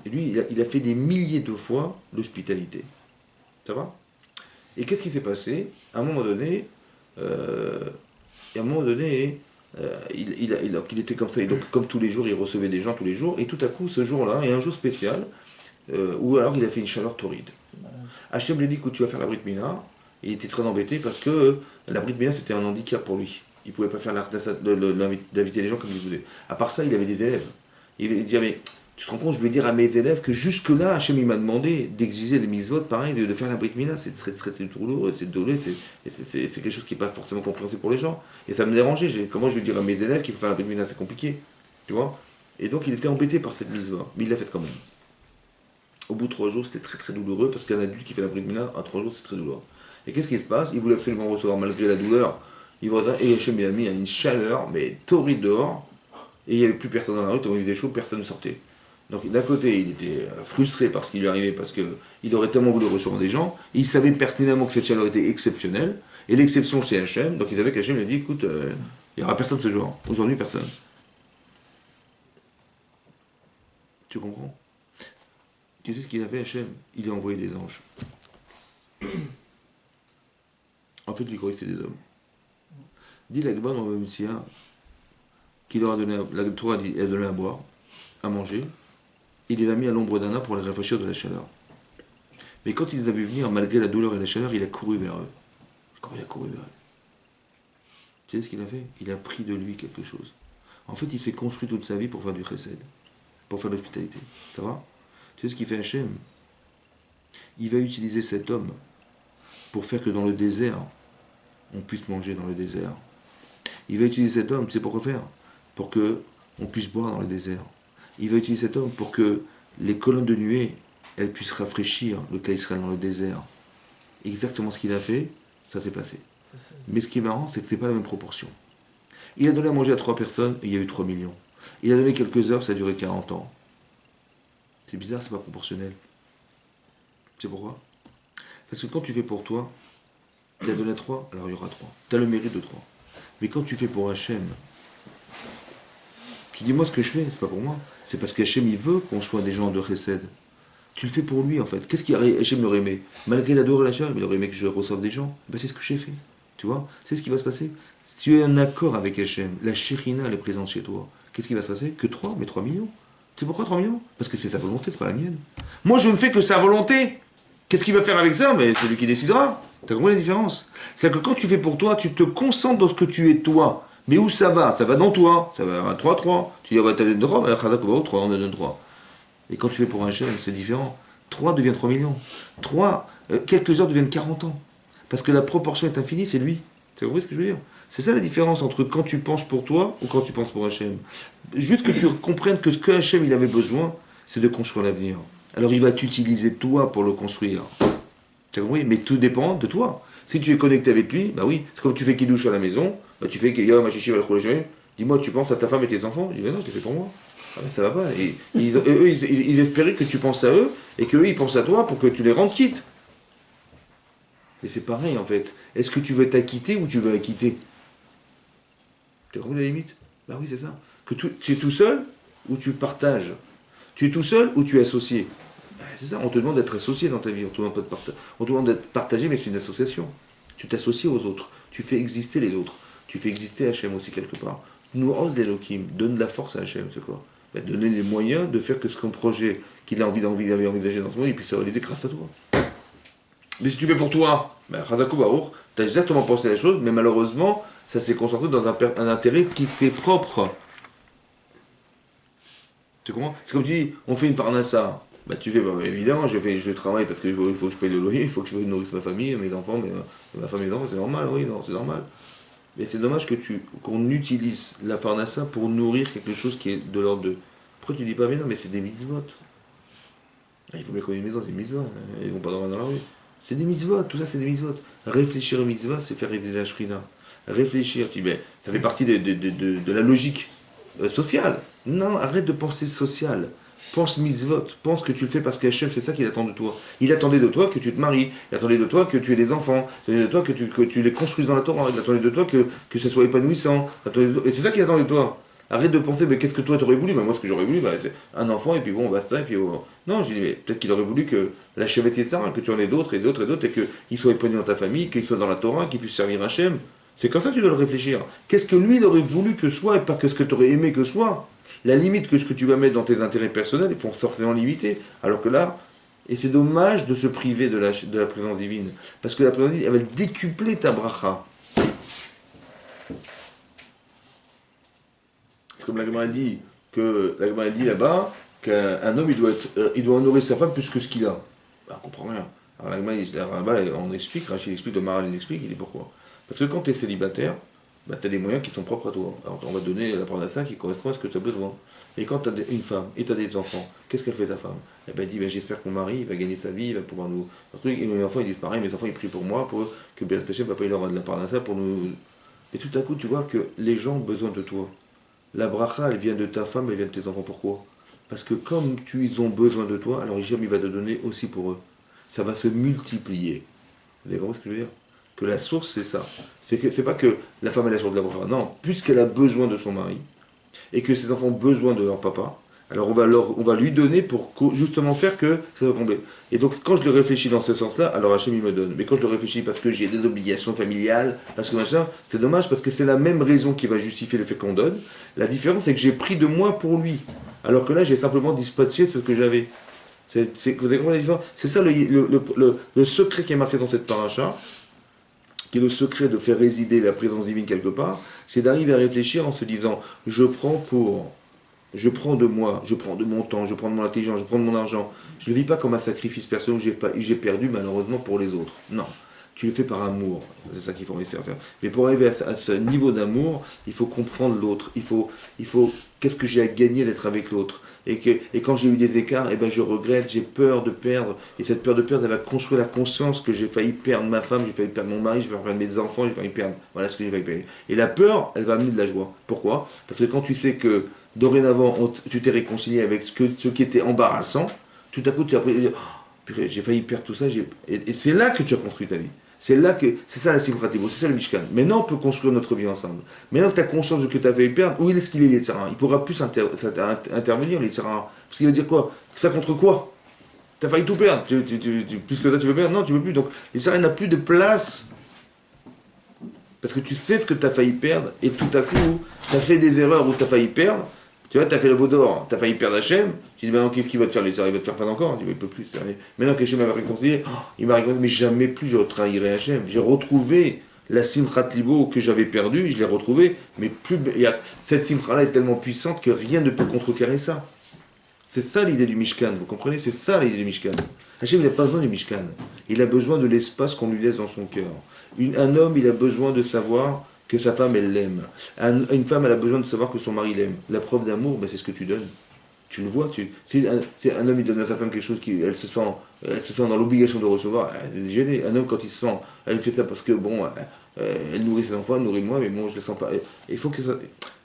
lui, il a fait des milliers de fois l'hospitalité. Ça va? Et qu'est-ce qui s'est passé? À un moment donné, il était comme ça, et donc comme tous les jours, il recevait des gens tous les jours, et tout à coup, ce jour-là, il y a un jour spécial, où alors il a fait une chaleur torride. Hachem lui dit que tu vas faire la Brit Mila, et il était très embêté parce que la Brit Mila c'était un handicap pour lui. Il ne pouvait pas faire d'inviter les gens comme il voulait. À part ça, il avait des élèves. Il disait, mais tu te rends compte, je vais dire à mes élèves que jusque-là, Hachem il m'a demandé d'exiger les mitzvot, pareil, de faire la Brit Mila, c'est très, très, très douloureux, c'est quelque chose qui n'est pas forcément compréhensible pour les gens. Et ça me dérangeait. Comment je vais dire à mes élèves qu'il faut faire la Brit Mila, c'est compliqué. Tu vois? Et donc il était embêté par cette mitzvah, mais il l'a faite quand même. Au bout de 3 jours, c'était très très douloureux, parce qu'un adulte qui fait la Brit Mila, à 3 jours, c'est très douloureux. Et qu'est-ce qui se passe? Il voulait absolument recevoir malgré la douleur. Il voit ça, et Hachem il a mis une chaleur, mais torride dehors, et il n'y avait plus personne dans la rue, quand il faisait chaud, personne ne sortait. Donc d'un côté, il était frustré par ce qui lui arrivait, parce qu'il aurait tellement voulu recevoir des gens, il savait pertinemment que cette chaleur était exceptionnelle, et l'exception c'est Hachem, donc il savait qu'Hachem lui a dit, écoute, il n'y aura personne ce jour, aujourd'hui personne. Tu comprends? Tu sais ce qu'il a fait Hachem? Il a envoyé des anges. En fait, il croyait que c'était des hommes. Dit la Gemara dans le Metzia qu'il leur a donné, la Torah a dit, elle a donné à boire, à manger, il les a mis à l'ombre d'un arbre pour les réfléchir de la chaleur. Mais quand il les a vus venir, malgré la douleur et la chaleur, il a couru vers eux. Comment il a couru vers eux? Tu sais ce qu'il a fait? Il a pris de lui quelque chose. En fait, il s'est construit toute sa vie pour faire du chesed, pour faire de l'hospitalité. Ça va? Tu sais ce qu'il fait Hachem? Il va utiliser cet homme pour faire que dans le désert, on puisse manger dans le désert. Il va utiliser cet homme, tu sais pourquoi faire? Pour que on puisse boire dans le désert. Il va utiliser cet homme pour que les colonnes de nuée, elles puissent rafraîchir le cas Israël dans le désert. Exactement ce qu'il a fait, ça s'est passé. Mais ce qui est marrant, c'est que c'est pas la même proportion. Il a donné à manger à 3 personnes, et il y a eu 3 millions. Il a donné quelques heures, ça a duré 40 ans. C'est bizarre, c'est pas proportionnel. C'est pourquoi? Parce que quand tu fais pour toi, tu as donné 3, alors il y aura 3. Tu as le mérite de 3. Mais quand tu fais pour Hachem, tu dis moi ce que je fais, c'est pas pour moi. C'est parce qu'Hachem il veut qu'on soit des gens de chesed. Tu le fais pour lui en fait. Qu'est-ce qu'Hachem aurait aimé? Malgré l'adore et la chair, il aurait aimé que je reçoive des gens. Ben, c'est ce que j'ai fait. Tu vois? C'est ce qui va se passer. Si tu es en accord avec Hachem, la Shérina elle est présente chez toi. Qu'est-ce qui va se passer? Que 3, mais 3 millions. C'est pourquoi 3 millions? Parce que c'est sa volonté, c'est pas la mienne. Moi je ne fais que sa volonté. Qu'est-ce qu'il va faire avec ça? Mais c'est lui qui décidera. T'as compris la différence? C'est-à-dire que quand tu fais pour toi, tu te concentres dans ce que tu es toi. Mais où ça va? Ça va dans toi. Ça va à 3-3. Tu dis, ah bah t'as donné 3, mais à 3, on a donné 3. Et quand tu fais pour un chef, c'est différent. 3 devient 3 millions. 3, quelques heures deviennent 40 ans. Parce que la proportion est infinie, c'est lui. Tu as compris ce que je veux dire? C'est ça la différence entre quand tu penses pour toi ou quand tu penses pour Hachem. Juste que tu comprennes que ce que Hachem il avait besoin, c'est de construire l'avenir. Alors il va t'utiliser toi pour le construire. Tu as compris? Mais tout dépend de toi. Si tu es connecté avec lui, bah oui, c'est comme tu fais Kiddush à la maison, bah tu fais Yom Hashishi va le. Dis-moi, tu penses à ta femme et tes enfants? Je dis, mais non, je l'ai fait pour moi. Ah ben, ça va pas. Et, eux, ils espéraient que tu penses à eux et qu'eux, ils pensent à toi pour que tu les rendes quittes. Mais c'est pareil en fait. Est-ce que tu veux t'acquitter ou tu veux acquitter? Tu as compris la limite? Bah oui, c'est ça. Tu es tout seul ou tu partages? Tu es tout seul ou tu es associé? C'est ça, on te demande d'être associé dans ta vie, on te demande pas de on te demande d'être partagé, mais c'est une association. Tu t'associes aux autres, tu fais exister les autres, tu fais exister Hachem aussi quelque part. Nous ose l'Elohim, donne de la force à Hachem, c'est quoi? Bah, donner les moyens de faire que ce qu'un projet qu'il a envisagé dans ce monde, il puisse se réaliser grâce à toi. Mais si tu fais pour toi, bah, Chazakou Baruch, tu as exactement pensé la chose, mais malheureusement, ça s'est concentré dans un intérêt qui t'est propre. Tu comprends? C'est comme tu dis, on fait une parnassa. Bah tu fais, bah, évidemment, je travaille parce qu'il faut que je paye le loyer, il faut que je nourrisse ma famille, mes enfants, ma femme et mes enfants, c'est normal, oui, non, c'est normal. Mais c'est dommage qu'on utilise la parnassa pour nourrir quelque chose qui est de l'ordre de... Pourquoi tu dis pas, mais non, mais c'est des mitzvot. Il faut bien qu'on ait une maison, c'est des mitzvot, ils vont pas dormir dans la rue. C'est des mitzvot, tout ça c'est des mitzvot. Réfléchir aux mitzvot, c'est faire résider la shrina. Réfléchir, tu dis, ben, ça fait partie de la logique sociale. Non, arrête de penser social. Pense mitzvot, pense que tu le fais parce qu'Hachem, c'est ça qu'il attend de toi. Il attendait de toi que tu te maries, il attendait de toi que tu aies des enfants, il attendait de toi que tu les construises dans la Torah, il attendait de toi que ce soit épanouissant, et c'est ça qu'il attend de toi. Arrête de penser, mais qu'est-ce que toi t'aurais voulu? Moi, ce que j'aurais voulu, c'est un enfant, et puis bon, basta, et puis non, j'ai dit, mais peut-être qu'il aurait voulu que la chevette de Sarah, que tu en aies d'autres, et qu'ils soient épanouis dans ta famille, qu'ils soient dans la Torah, qu'ils puissent servir Hachem. C'est comme ça que tu dois le réfléchir. Qu'est-ce que lui, il aurait voulu que soit, et pas que ce que tu aurais aimé que soit? La limite que ce que tu vas mettre dans tes intérêts personnels, ils font forcément limiter. Alors que là, et c'est dommage de se priver de la présence divine. Parce que la présence divine, elle va décupler ta bracha. C'est comme la Gemara dit, là-bas, qu'un homme, il doit honorer sa femme plus que ce qu'il a. Ben, on comprend rien. Alors la Gemara, on explique, Rachid explique, le Maral explique, il dit pourquoi. Parce que quand tu es célibataire, bah, tu as des moyens qui sont propres à toi. Alors on va te donner la parnassa qui correspond à ce que tu as besoin. Et quand tu as une femme et tu as des enfants, qu'est-ce qu'elle fait ta femme? Elle dit, bah, j'espère que mon mari il va gagner sa vie, il va pouvoir nous... Et mes enfants ils disent pareil, mes enfants ils prient pour moi, pour que Béat Hachem, papa il aura de la parnassa pour nous... Et tout à coup tu vois que les gens ont besoin de toi. La bracha elle vient de ta femme, elle vient de tes enfants. Pourquoi? Parce que comme ils ont besoin de toi, alors Hachem il va te donner aussi pour eux. Ça va se multiplier. Vous avez compris ce que je veux dire? Que la source, c'est ça. C'est pas que la femme est la source de la bracha. Non, puisqu'elle a besoin de son mari, et que ses enfants ont besoin de leur papa, alors on va lui donner pour justement faire que ça va tomber. Et donc, quand je le réfléchis dans ce sens-là, alors Hachem, il me donne. Mais quand je le réfléchis parce que j'ai des obligations familiales, parce que machin, c'est dommage, parce que c'est la même raison qui va justifier le fait qu'on donne. La différence, c'est que j'ai pris de moi pour lui. Alors que là, j'ai simplement dispatché ce que j'avais. Vous avez compris la différence? C'est ça le secret qui est marqué dans cette paracha, qui est le secret de faire résider la présence divine quelque part, c'est d'arriver à réfléchir en se disant, je prends de moi, je prends de mon temps, je prends de mon intelligence, je prends de mon argent. Je ne vis pas comme un sacrifice personnel où j'ai perdu malheureusement pour les autres. Non. tu le fais par amour. C'est ça qu'il faut réussir à faire. Mais pour arriver à ce niveau d'amour, il faut comprendre l'autre. Il faut qu'est-ce que j'ai à gagner d'être avec l'autre. Et quand j'ai eu des écarts, eh ben je regrette, j'ai peur de perdre. Et cette peur de perdre, elle va construire la conscience que j'ai failli perdre ma femme, j'ai failli perdre mon mari, j'ai failli perdre mes enfants, j'ai failli perdre. Voilà ce que j'ai failli perdre. Et la peur, elle va amener de la joie. Pourquoi? Parce que quand tu sais que dorénavant, tu t'es réconcilié avec ce qui était embarrassant, tout à coup tu as appris à dire, oh, purée, j'ai failli perdre tout ça, et c'est là que tu as construit ta vie. C'est ça la Simchat Libo, c'est ça le Mishkan. Maintenant, on peut construire notre vie ensemble. Maintenant que tu as conscience de ce que tu as failli perdre, où est-ce qu'il est, l'Yetzirah? Il ne pourra plus intervenir, l'Yetzirah. Parce qu'il va dire quoi? Ça contre quoi? Tu as failli tout perdre. Plus que ça, tu veux perdre? Non, tu veux plus. Donc, l'Yetzirah n'a plus de place. Parce que tu sais ce que tu as failli perdre, et tout à coup, tu as fait des erreurs où tu as failli perdre. Tu vois, tu as fait le veau d'or, tu as failli perdre Hachem. Tu dis, maintenant, qu'est-ce qu'il va te faire? Il va te faire pas encore. Tu dis, il peut plus. Maintenant qu'Hachem m'a réconcilié, il m'a réconcilié, mais jamais plus je trahirai Hachem. J'ai retrouvé la Simchat Libo que j'avais perdue, je l'ai retrouvée, mais plus. Cette Simcha-là est tellement puissante que rien ne peut contrecarrer ça. C'est ça l'idée du Mishkan, vous comprenez? C'est ça l'idée du Mishkan. Hachem, il n'a pas besoin du Mishkan. Il a besoin de l'espace qu'on lui laisse dans son cœur. Un homme, il a besoin de savoir que sa femme, elle l'aime. Une femme, elle a besoin de savoir que son mari l'aime. La preuve d'amour, ben, c'est ce que tu donnes. Tu le vois. Si un homme, il donne à sa femme quelque chose, elle se sent dans l'obligation de recevoir, elle est gênée. Un homme, quand il se sent, elle fait ça parce que, bon, elle nourrit ses enfants, elle nourrit moi, mais bon, je ne le sens pas. Il faut que ça...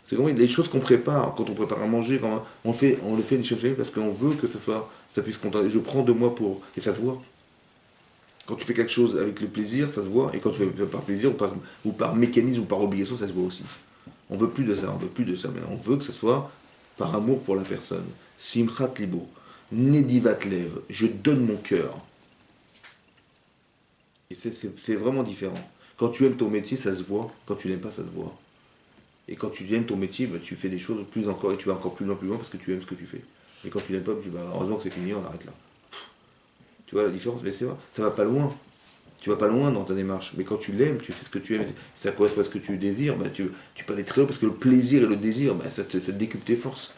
C'est comme les choses qu'on prépare, quand on prépare à manger, quand on le fait des choses parce qu'on veut que ça puisse compter. Je prends de moi pour... Et ça se voit. Quand tu fais quelque chose avec le plaisir, ça se voit. Et quand tu fais par plaisir ou par mécanisme ou par obligation, ça se voit aussi. On veut plus de ça, on veut plus de ça maintenant. On veut que ce soit par amour pour la personne. Simchat Libo, Nedivat Lev, je donne mon cœur. Et c'est vraiment différent. Quand tu aimes ton métier, ça se voit. Quand tu n'aimes pas, ça se voit. Et quand tu aimes ton métier, bah, tu fais des choses plus encore, et tu vas encore plus loin parce que tu aimes ce que tu fais. Et quand tu n'aimes pas, tu vas, heureusement que c'est fini, on arrête là. Tu vois la différence? Mais c'est vrai, ça va pas loin. Tu vas pas loin dans ta démarche. Mais quand tu l'aimes, tu sais ce que tu aimes, ça correspond à ce que tu désires, bah, tu peux aller très haut parce que le plaisir et le désir, bah, ça te décuple tes forces.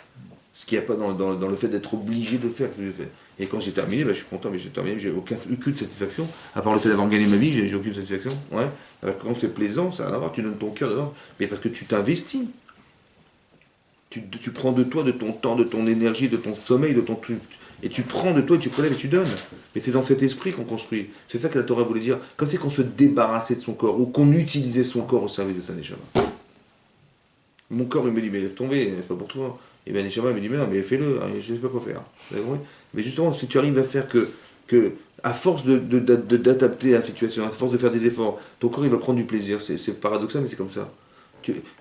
Ce qu'il n'y a pas dans le fait d'être obligé de faire ce que je fais. Et quand j'ai terminé, bah, je suis content, mais j'ai terminé, j'ai aucune satisfaction. À part le fait d'avoir gagné ma vie, j'ai aucune satisfaction. Ouais. Alors, quand c'est plaisant, ça n'a rien à voir, tu donnes ton cœur dedans. Mais parce que tu t'investis. Tu prends de toi, de ton temps, de ton énergie, de ton sommeil, de ton truc. Et tu prends de toi, tu prélèves et tu donnes. Mais c'est dans cet esprit qu'on construit. C'est ça que la Torah voulait dire. Comme c'est qu'on se débarrassait de son corps, ou qu'on utilisait son corps au service de sa Neshama. Mon corps, il me dit, mais laisse tomber, c'est pas pour toi. Et bien Neshama me dit, mais non, mais fais-le, hein, je ne sais pas quoi faire. Mais justement, si tu arrives à faire que à force d'adapter à la situation, à force de faire des efforts, ton corps, il va prendre du plaisir. C'est paradoxal, mais c'est comme ça.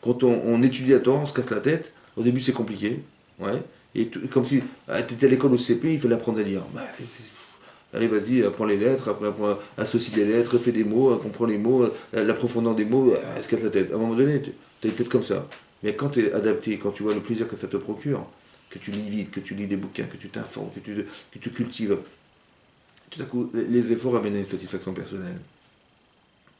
Quand on étudie la Torah, on se casse la tête. Au début, c'est compliqué. Ouais. Et comme si tu étais à l'école au CP, il fallait apprendre à lire. Bah, allez, vas-y, apprends les lettres, apprends, associe les lettres, fais des mots, comprends les mots, la profondeur des mots, elle se casse la tête. À un moment donné, tu as une tête comme ça. Mais quand tu es adapté, quand tu vois le plaisir que ça te procure, que tu lis vite, que tu lis des bouquins, que tu t'informes, que tu cultives, tout à coup, les efforts amènent à une satisfaction personnelle.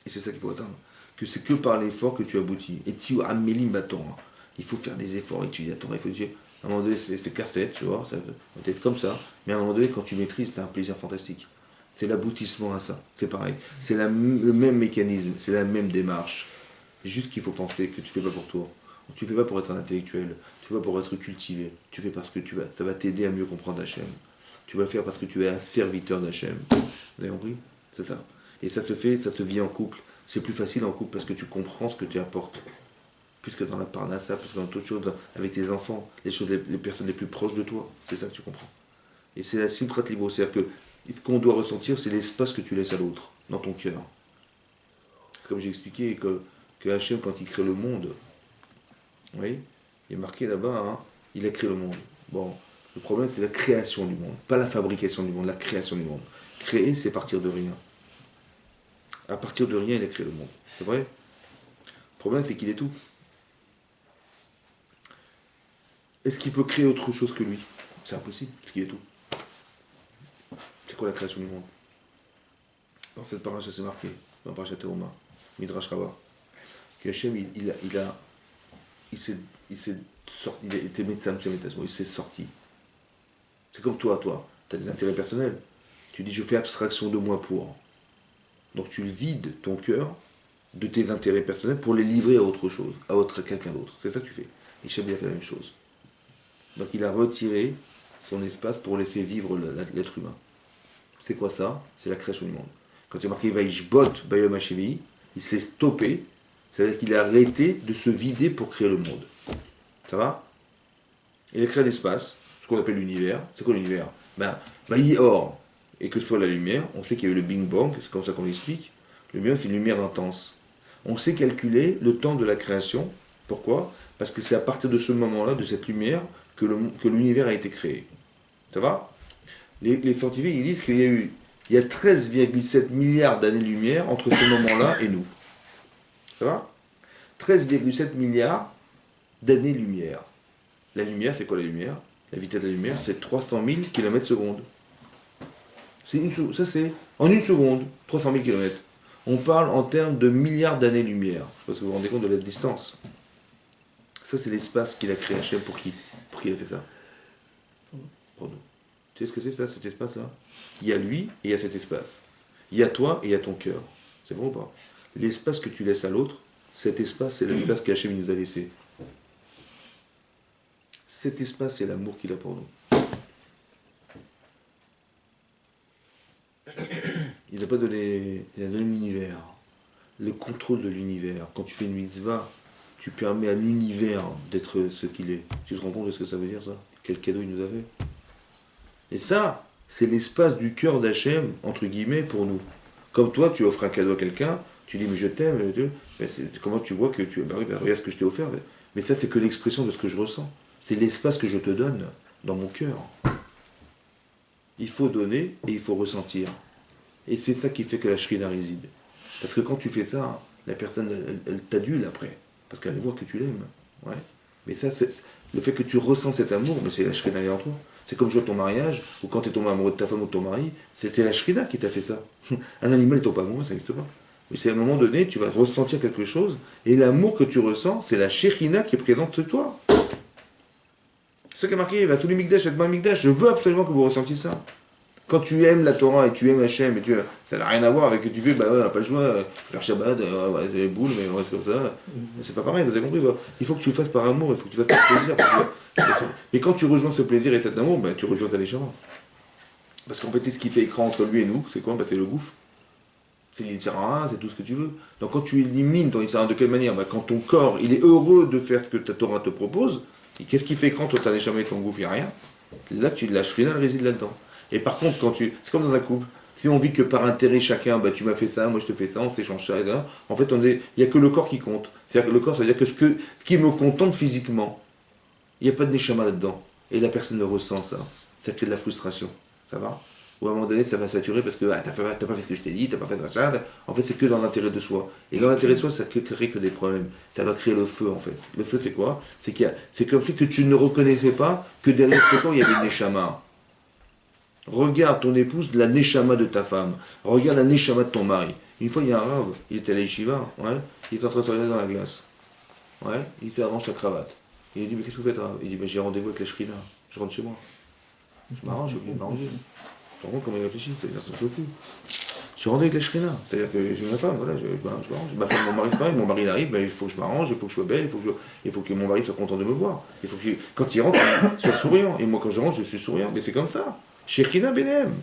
Et c'est ça qu'il faut atteindre. Que c'est que par l'effort que tu aboutis. Et tu amélim bâton. Il faut faire des efforts, étudier la Torah, il faut dire. À un moment donné, c'est casse-tête, tu vois, ça peut être comme ça. Mais à un moment donné, quand tu maîtrises, c'est un plaisir fantastique. C'est l'aboutissement à ça. C'est pareil. C'est le même mécanisme, c'est la même démarche. Juste qu'il faut penser que tu fais pas pour toi. Tu fais pas pour être un intellectuel. Tu fais pas pour être cultivé. Tu fais parce que ça va t'aider à mieux comprendre Hachem. Tu vas le faire parce que tu es un serviteur d'Hachem. Vous avez compris? C'est ça. Et ça se vit en couple. C'est plus facile en couple parce que tu comprends ce que tu apportes. Plus que dans la parnassa, plus que dans d'autres choses, avec tes enfants, les personnes les plus proches de toi. C'est ça que tu comprends. Et c'est la Simchat Libo. C'est-à-dire que ce qu'on doit ressentir, c'est l'espace que tu laisses à l'autre, dans ton cœur. C'est comme j'ai expliqué que Hachem, quand il crée le monde, oui, il est marqué là-bas, hein, il a créé le monde. Bon, le problème, c'est la création du monde, pas la fabrication du monde, la création du monde. Créer, c'est partir de rien. À partir de rien, il a créé le monde. C'est vrai? Le problème, c'est qu'il est tout. Est-ce qu'il peut créer autre chose que lui? C'est impossible, parce qu'il est tout. C'est quoi la création du monde? Dans cette paracha, c'est marqué, dans la paracha Teruma, Midrash Rabbah, que Hachem, il s'est sorti, il a été médecin, il s'est sorti. C'est comme toi, tu as des intérêts personnels. Tu dis, je fais abstraction de moi pour. Donc tu vides ton cœur de tes intérêts personnels pour les livrer à autre chose, à quelqu'un d'autre. C'est ça que tu fais. Et Hichem, il a fait la même chose. Donc il a retiré son espace pour laisser vivre l'être humain. C'est quoi ça? C'est la création du monde. Quand il est marqué Vaishbot Bayom Hashevi, il s'est stoppé, ça veut dire qu'il a arrêté de se vider pour créer le monde. Ça va? Il a créé un espace, ce qu'on appelle l'univers. C'est quoi l'univers? Or, et que ce soit la lumière, on sait qu'il y a eu le Big Bang, c'est comme ça qu'on l'explique. La lumière, c'est une lumière intense. On sait calculer le temps de la création. Pourquoi? Parce que c'est à partir de ce moment-là, de cette lumière, que l'univers a été créé. Ça va? Les scientifiques ils disent qu'il y a 13,7 milliards d'années-lumière entre ce moment-là et nous. Ça va? 13,7 milliards d'années-lumière. La lumière, c'est quoi la lumière? La vitesse de la lumière, c'est 300 000 km/s. Ça, c'est en une seconde, 300 000 km. On parle en termes de milliards d'années-lumière. Je ne sais pas si vous vous rendez compte de la distance. Ça, c'est l'espace qu'il a créé Hachem pour qui? Pour qui il a fait ça? Pour nous. Tu sais ce que c'est ça, cet espace-là? Il y a lui et il y a cet espace. Il y a toi et il y a ton cœur. C'est vrai ou pas? L'espace que tu laisses à l'autre, cet espace, c'est l'espace qu'Hachem nous a laissé. Cet espace, c'est l'amour qu'il a pour nous. Il n'a pas donné, il a donné l'univers, le contrôle de l'univers. Quand tu fais une mitzvah, tu permets à l'univers d'être ce qu'il est. Tu te rends compte de ce que ça veut dire, ça? Quel cadeau il nous a fait? Et ça, c'est l'espace du cœur d'Hachem, entre guillemets, pour nous. Comme toi, tu offres un cadeau à quelqu'un, tu dis, mais je t'aime, comment tu vois que tu... regarde ce que je t'ai offert. Mais ça, c'est que l'expression de ce que je ressens. C'est l'espace que je te donne dans mon cœur. Il faut donner et il faut ressentir. Et c'est ça qui fait que la shrina réside. Parce que quand tu fais ça, la personne, elle t'adule après. Parce qu'elle voit que tu l'aimes. Ouais. Mais ça, le fait que tu ressens cet amour, mais c'est la shrina en toi. C'est comme jouer à ton mariage, ou quand tu es tombé amoureux de ta femme ou de ton mari, c'est la shrina qui t'a fait ça. Un animal ne tombe pas amoureux, ça n'existe pas. Mais c'est à un moment donné, tu vas ressentir quelque chose, et l'amour que tu ressens, c'est la shrina qui est présente sur toi. C'est ça qui est marqué, va sous les Mikdash, faites-moi un Mikdash. Je veux absolument que vous ressentiez ça. Quand tu aimes la Torah et tu aimes Hachem, ça n'a rien à voir avec que tu fais, on n'a pas le choix, faire Shabbat, c'est les boules, mais on reste comme ça. C'est pas pareil, vous avez compris. Il faut que tu le fasses par amour, il faut que tu le fasses par plaisir. Mais quand tu rejoins ce plaisir et cet amour, tu rejoins ta neshama. Parce qu'en fait, ce qui fait écran entre lui et nous, c'est quoi? C'est le gouffre. C'est l'Yitzhara, c'est tout ce que tu veux. Donc quand tu élimines ton Yitzhara, de quelle manière? Quand ton corps, il est heureux de faire ce que ta Torah te propose, et qu'est-ce qui fait écran entre ta neshama et ton gouffre? Il n'y a rien. Là, la shrina, elle réside là-dedans. Et par contre, c'est comme dans un couple. Si on vit que par intérêt chacun, tu m'as fait ça, moi je te fais ça, on s'échange ça, etc. En fait, il n'y a que le corps qui compte. C'est-à-dire que le corps, ça veut dire que ce qui me contente physiquement, il n'y a pas de neshama là-dedans. Et la personne le ressent, ça. Ça crée de la frustration. Ça va? Ou à un moment donné, ça va saturer parce que t'as pas fait ce que je t'ai dit, t'as pas fait ça. En fait, c'est que dans l'intérêt de soi. Et dans l'intérêt de soi, ça crée que des problèmes. Ça va créer le feu, en fait. Le feu, c'est quoi? C'est comme si que tu ne reconnaissais pas que derrière ce corps, il y avait une neshama. Regarde ton épouse, la neshama de ta femme. Regarde la neshama de ton mari. Une fois, il y a un rave, il était à la yeshiva, ouais, il était en train de se regarder dans la glace. Ouais, il s'arrange sa cravate. Il a dit, mais qu'est-ce que vous faites, rave? Il dit, j'ai rendez-vous avec la shrina. Je rentre chez moi. Je m'arrange, j'ai oublié de m'arranger. Tu te rends compte comment il réfléchit? C'est-à-dire, c'est un peu fou. Je suis rendu avec la shrina. C'est-à-dire que j'ai ma femme, voilà, je m'arrange. Ma femme, mon mari, c'est pareil. Mon mari, il arrive, il faut que je m'arrange, il faut que je sois belle, il faut que mon mari soit content de me voir. Il faut que, quand il rentre, il soit souriant. Et moi, quand je rentre, je suis souriant. Mais c'est comme ça. Shechina Benem.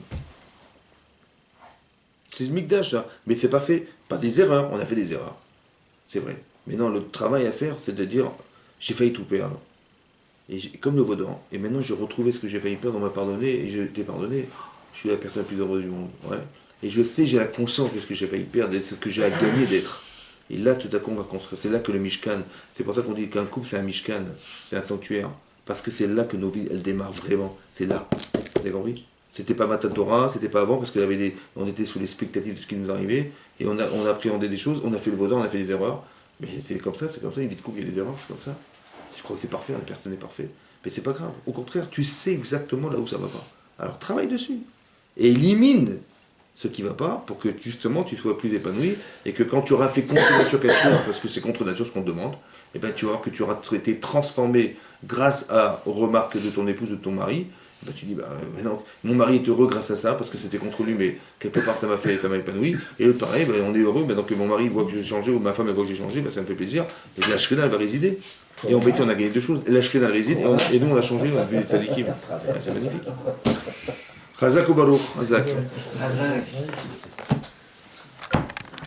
C'est le Mikdash, ça. Mais c'est pas fait, pas des erreurs. On a fait des erreurs. C'est vrai. Mais non, le travail à faire, c'est de dire, j'ai failli tout perdre. Et comme le Vaudan. Et maintenant, j'ai retrouvé ce que j'ai failli perdre, on m'a pardonné, et je t'ai pardonné. Je suis la personne la plus heureuse du monde. Ouais. Et je sais, j'ai la conscience de ce que j'ai failli perdre, de ce que j'ai à gagner d'être. Et là, tout à coup, on va construire. C'est là que le Mishkan, c'est pour ça qu'on dit qu'un couple, c'est un Mishkan, c'est un sanctuaire. Parce que c'est là que nos vies, elles démarrent vraiment. C'est là. Vous avez compris? C'était pas Matan Torah, c'était pas avant, parce qu'on était sous l'expectative de ce qui nous arrivait, et on appréhendait des choses, on a fait le vaudin, on a fait des erreurs. Mais c'est comme ça, une vie de couple, il y a des erreurs, c'est comme ça. Tu crois que tu es parfait, la personne n'est parfaite. Mais c'est pas grave. Au contraire, tu sais exactement là où ça va pas. Alors travaille dessus. Et élimine ce qui va pas pour que justement tu sois plus épanoui et que quand tu auras fait contre nature quelque chose, parce que c'est contre nature ce qu'on te demande, et ben tu vas voir que tu auras été transformé grâce aux remarques de ton épouse ou de ton mari, Bah, tu dis, non, mon mari est heureux grâce à ça, parce que c'était contre lui, mais quelque part ça m'a épanoui. Et eux, pareil, on est heureux, donc mon mari voit que j'ai changé, ou ma femme elle voit que j'ai changé, ça me fait plaisir. Et la Shekhinah, elle va résider. Et en fait, on a gagné deux choses. La Shekhinah, elle réside, et nous, on a changé, on a vu les tzadikim. C'est magnifique. Chazak ou Baruch, Chazak. Razak.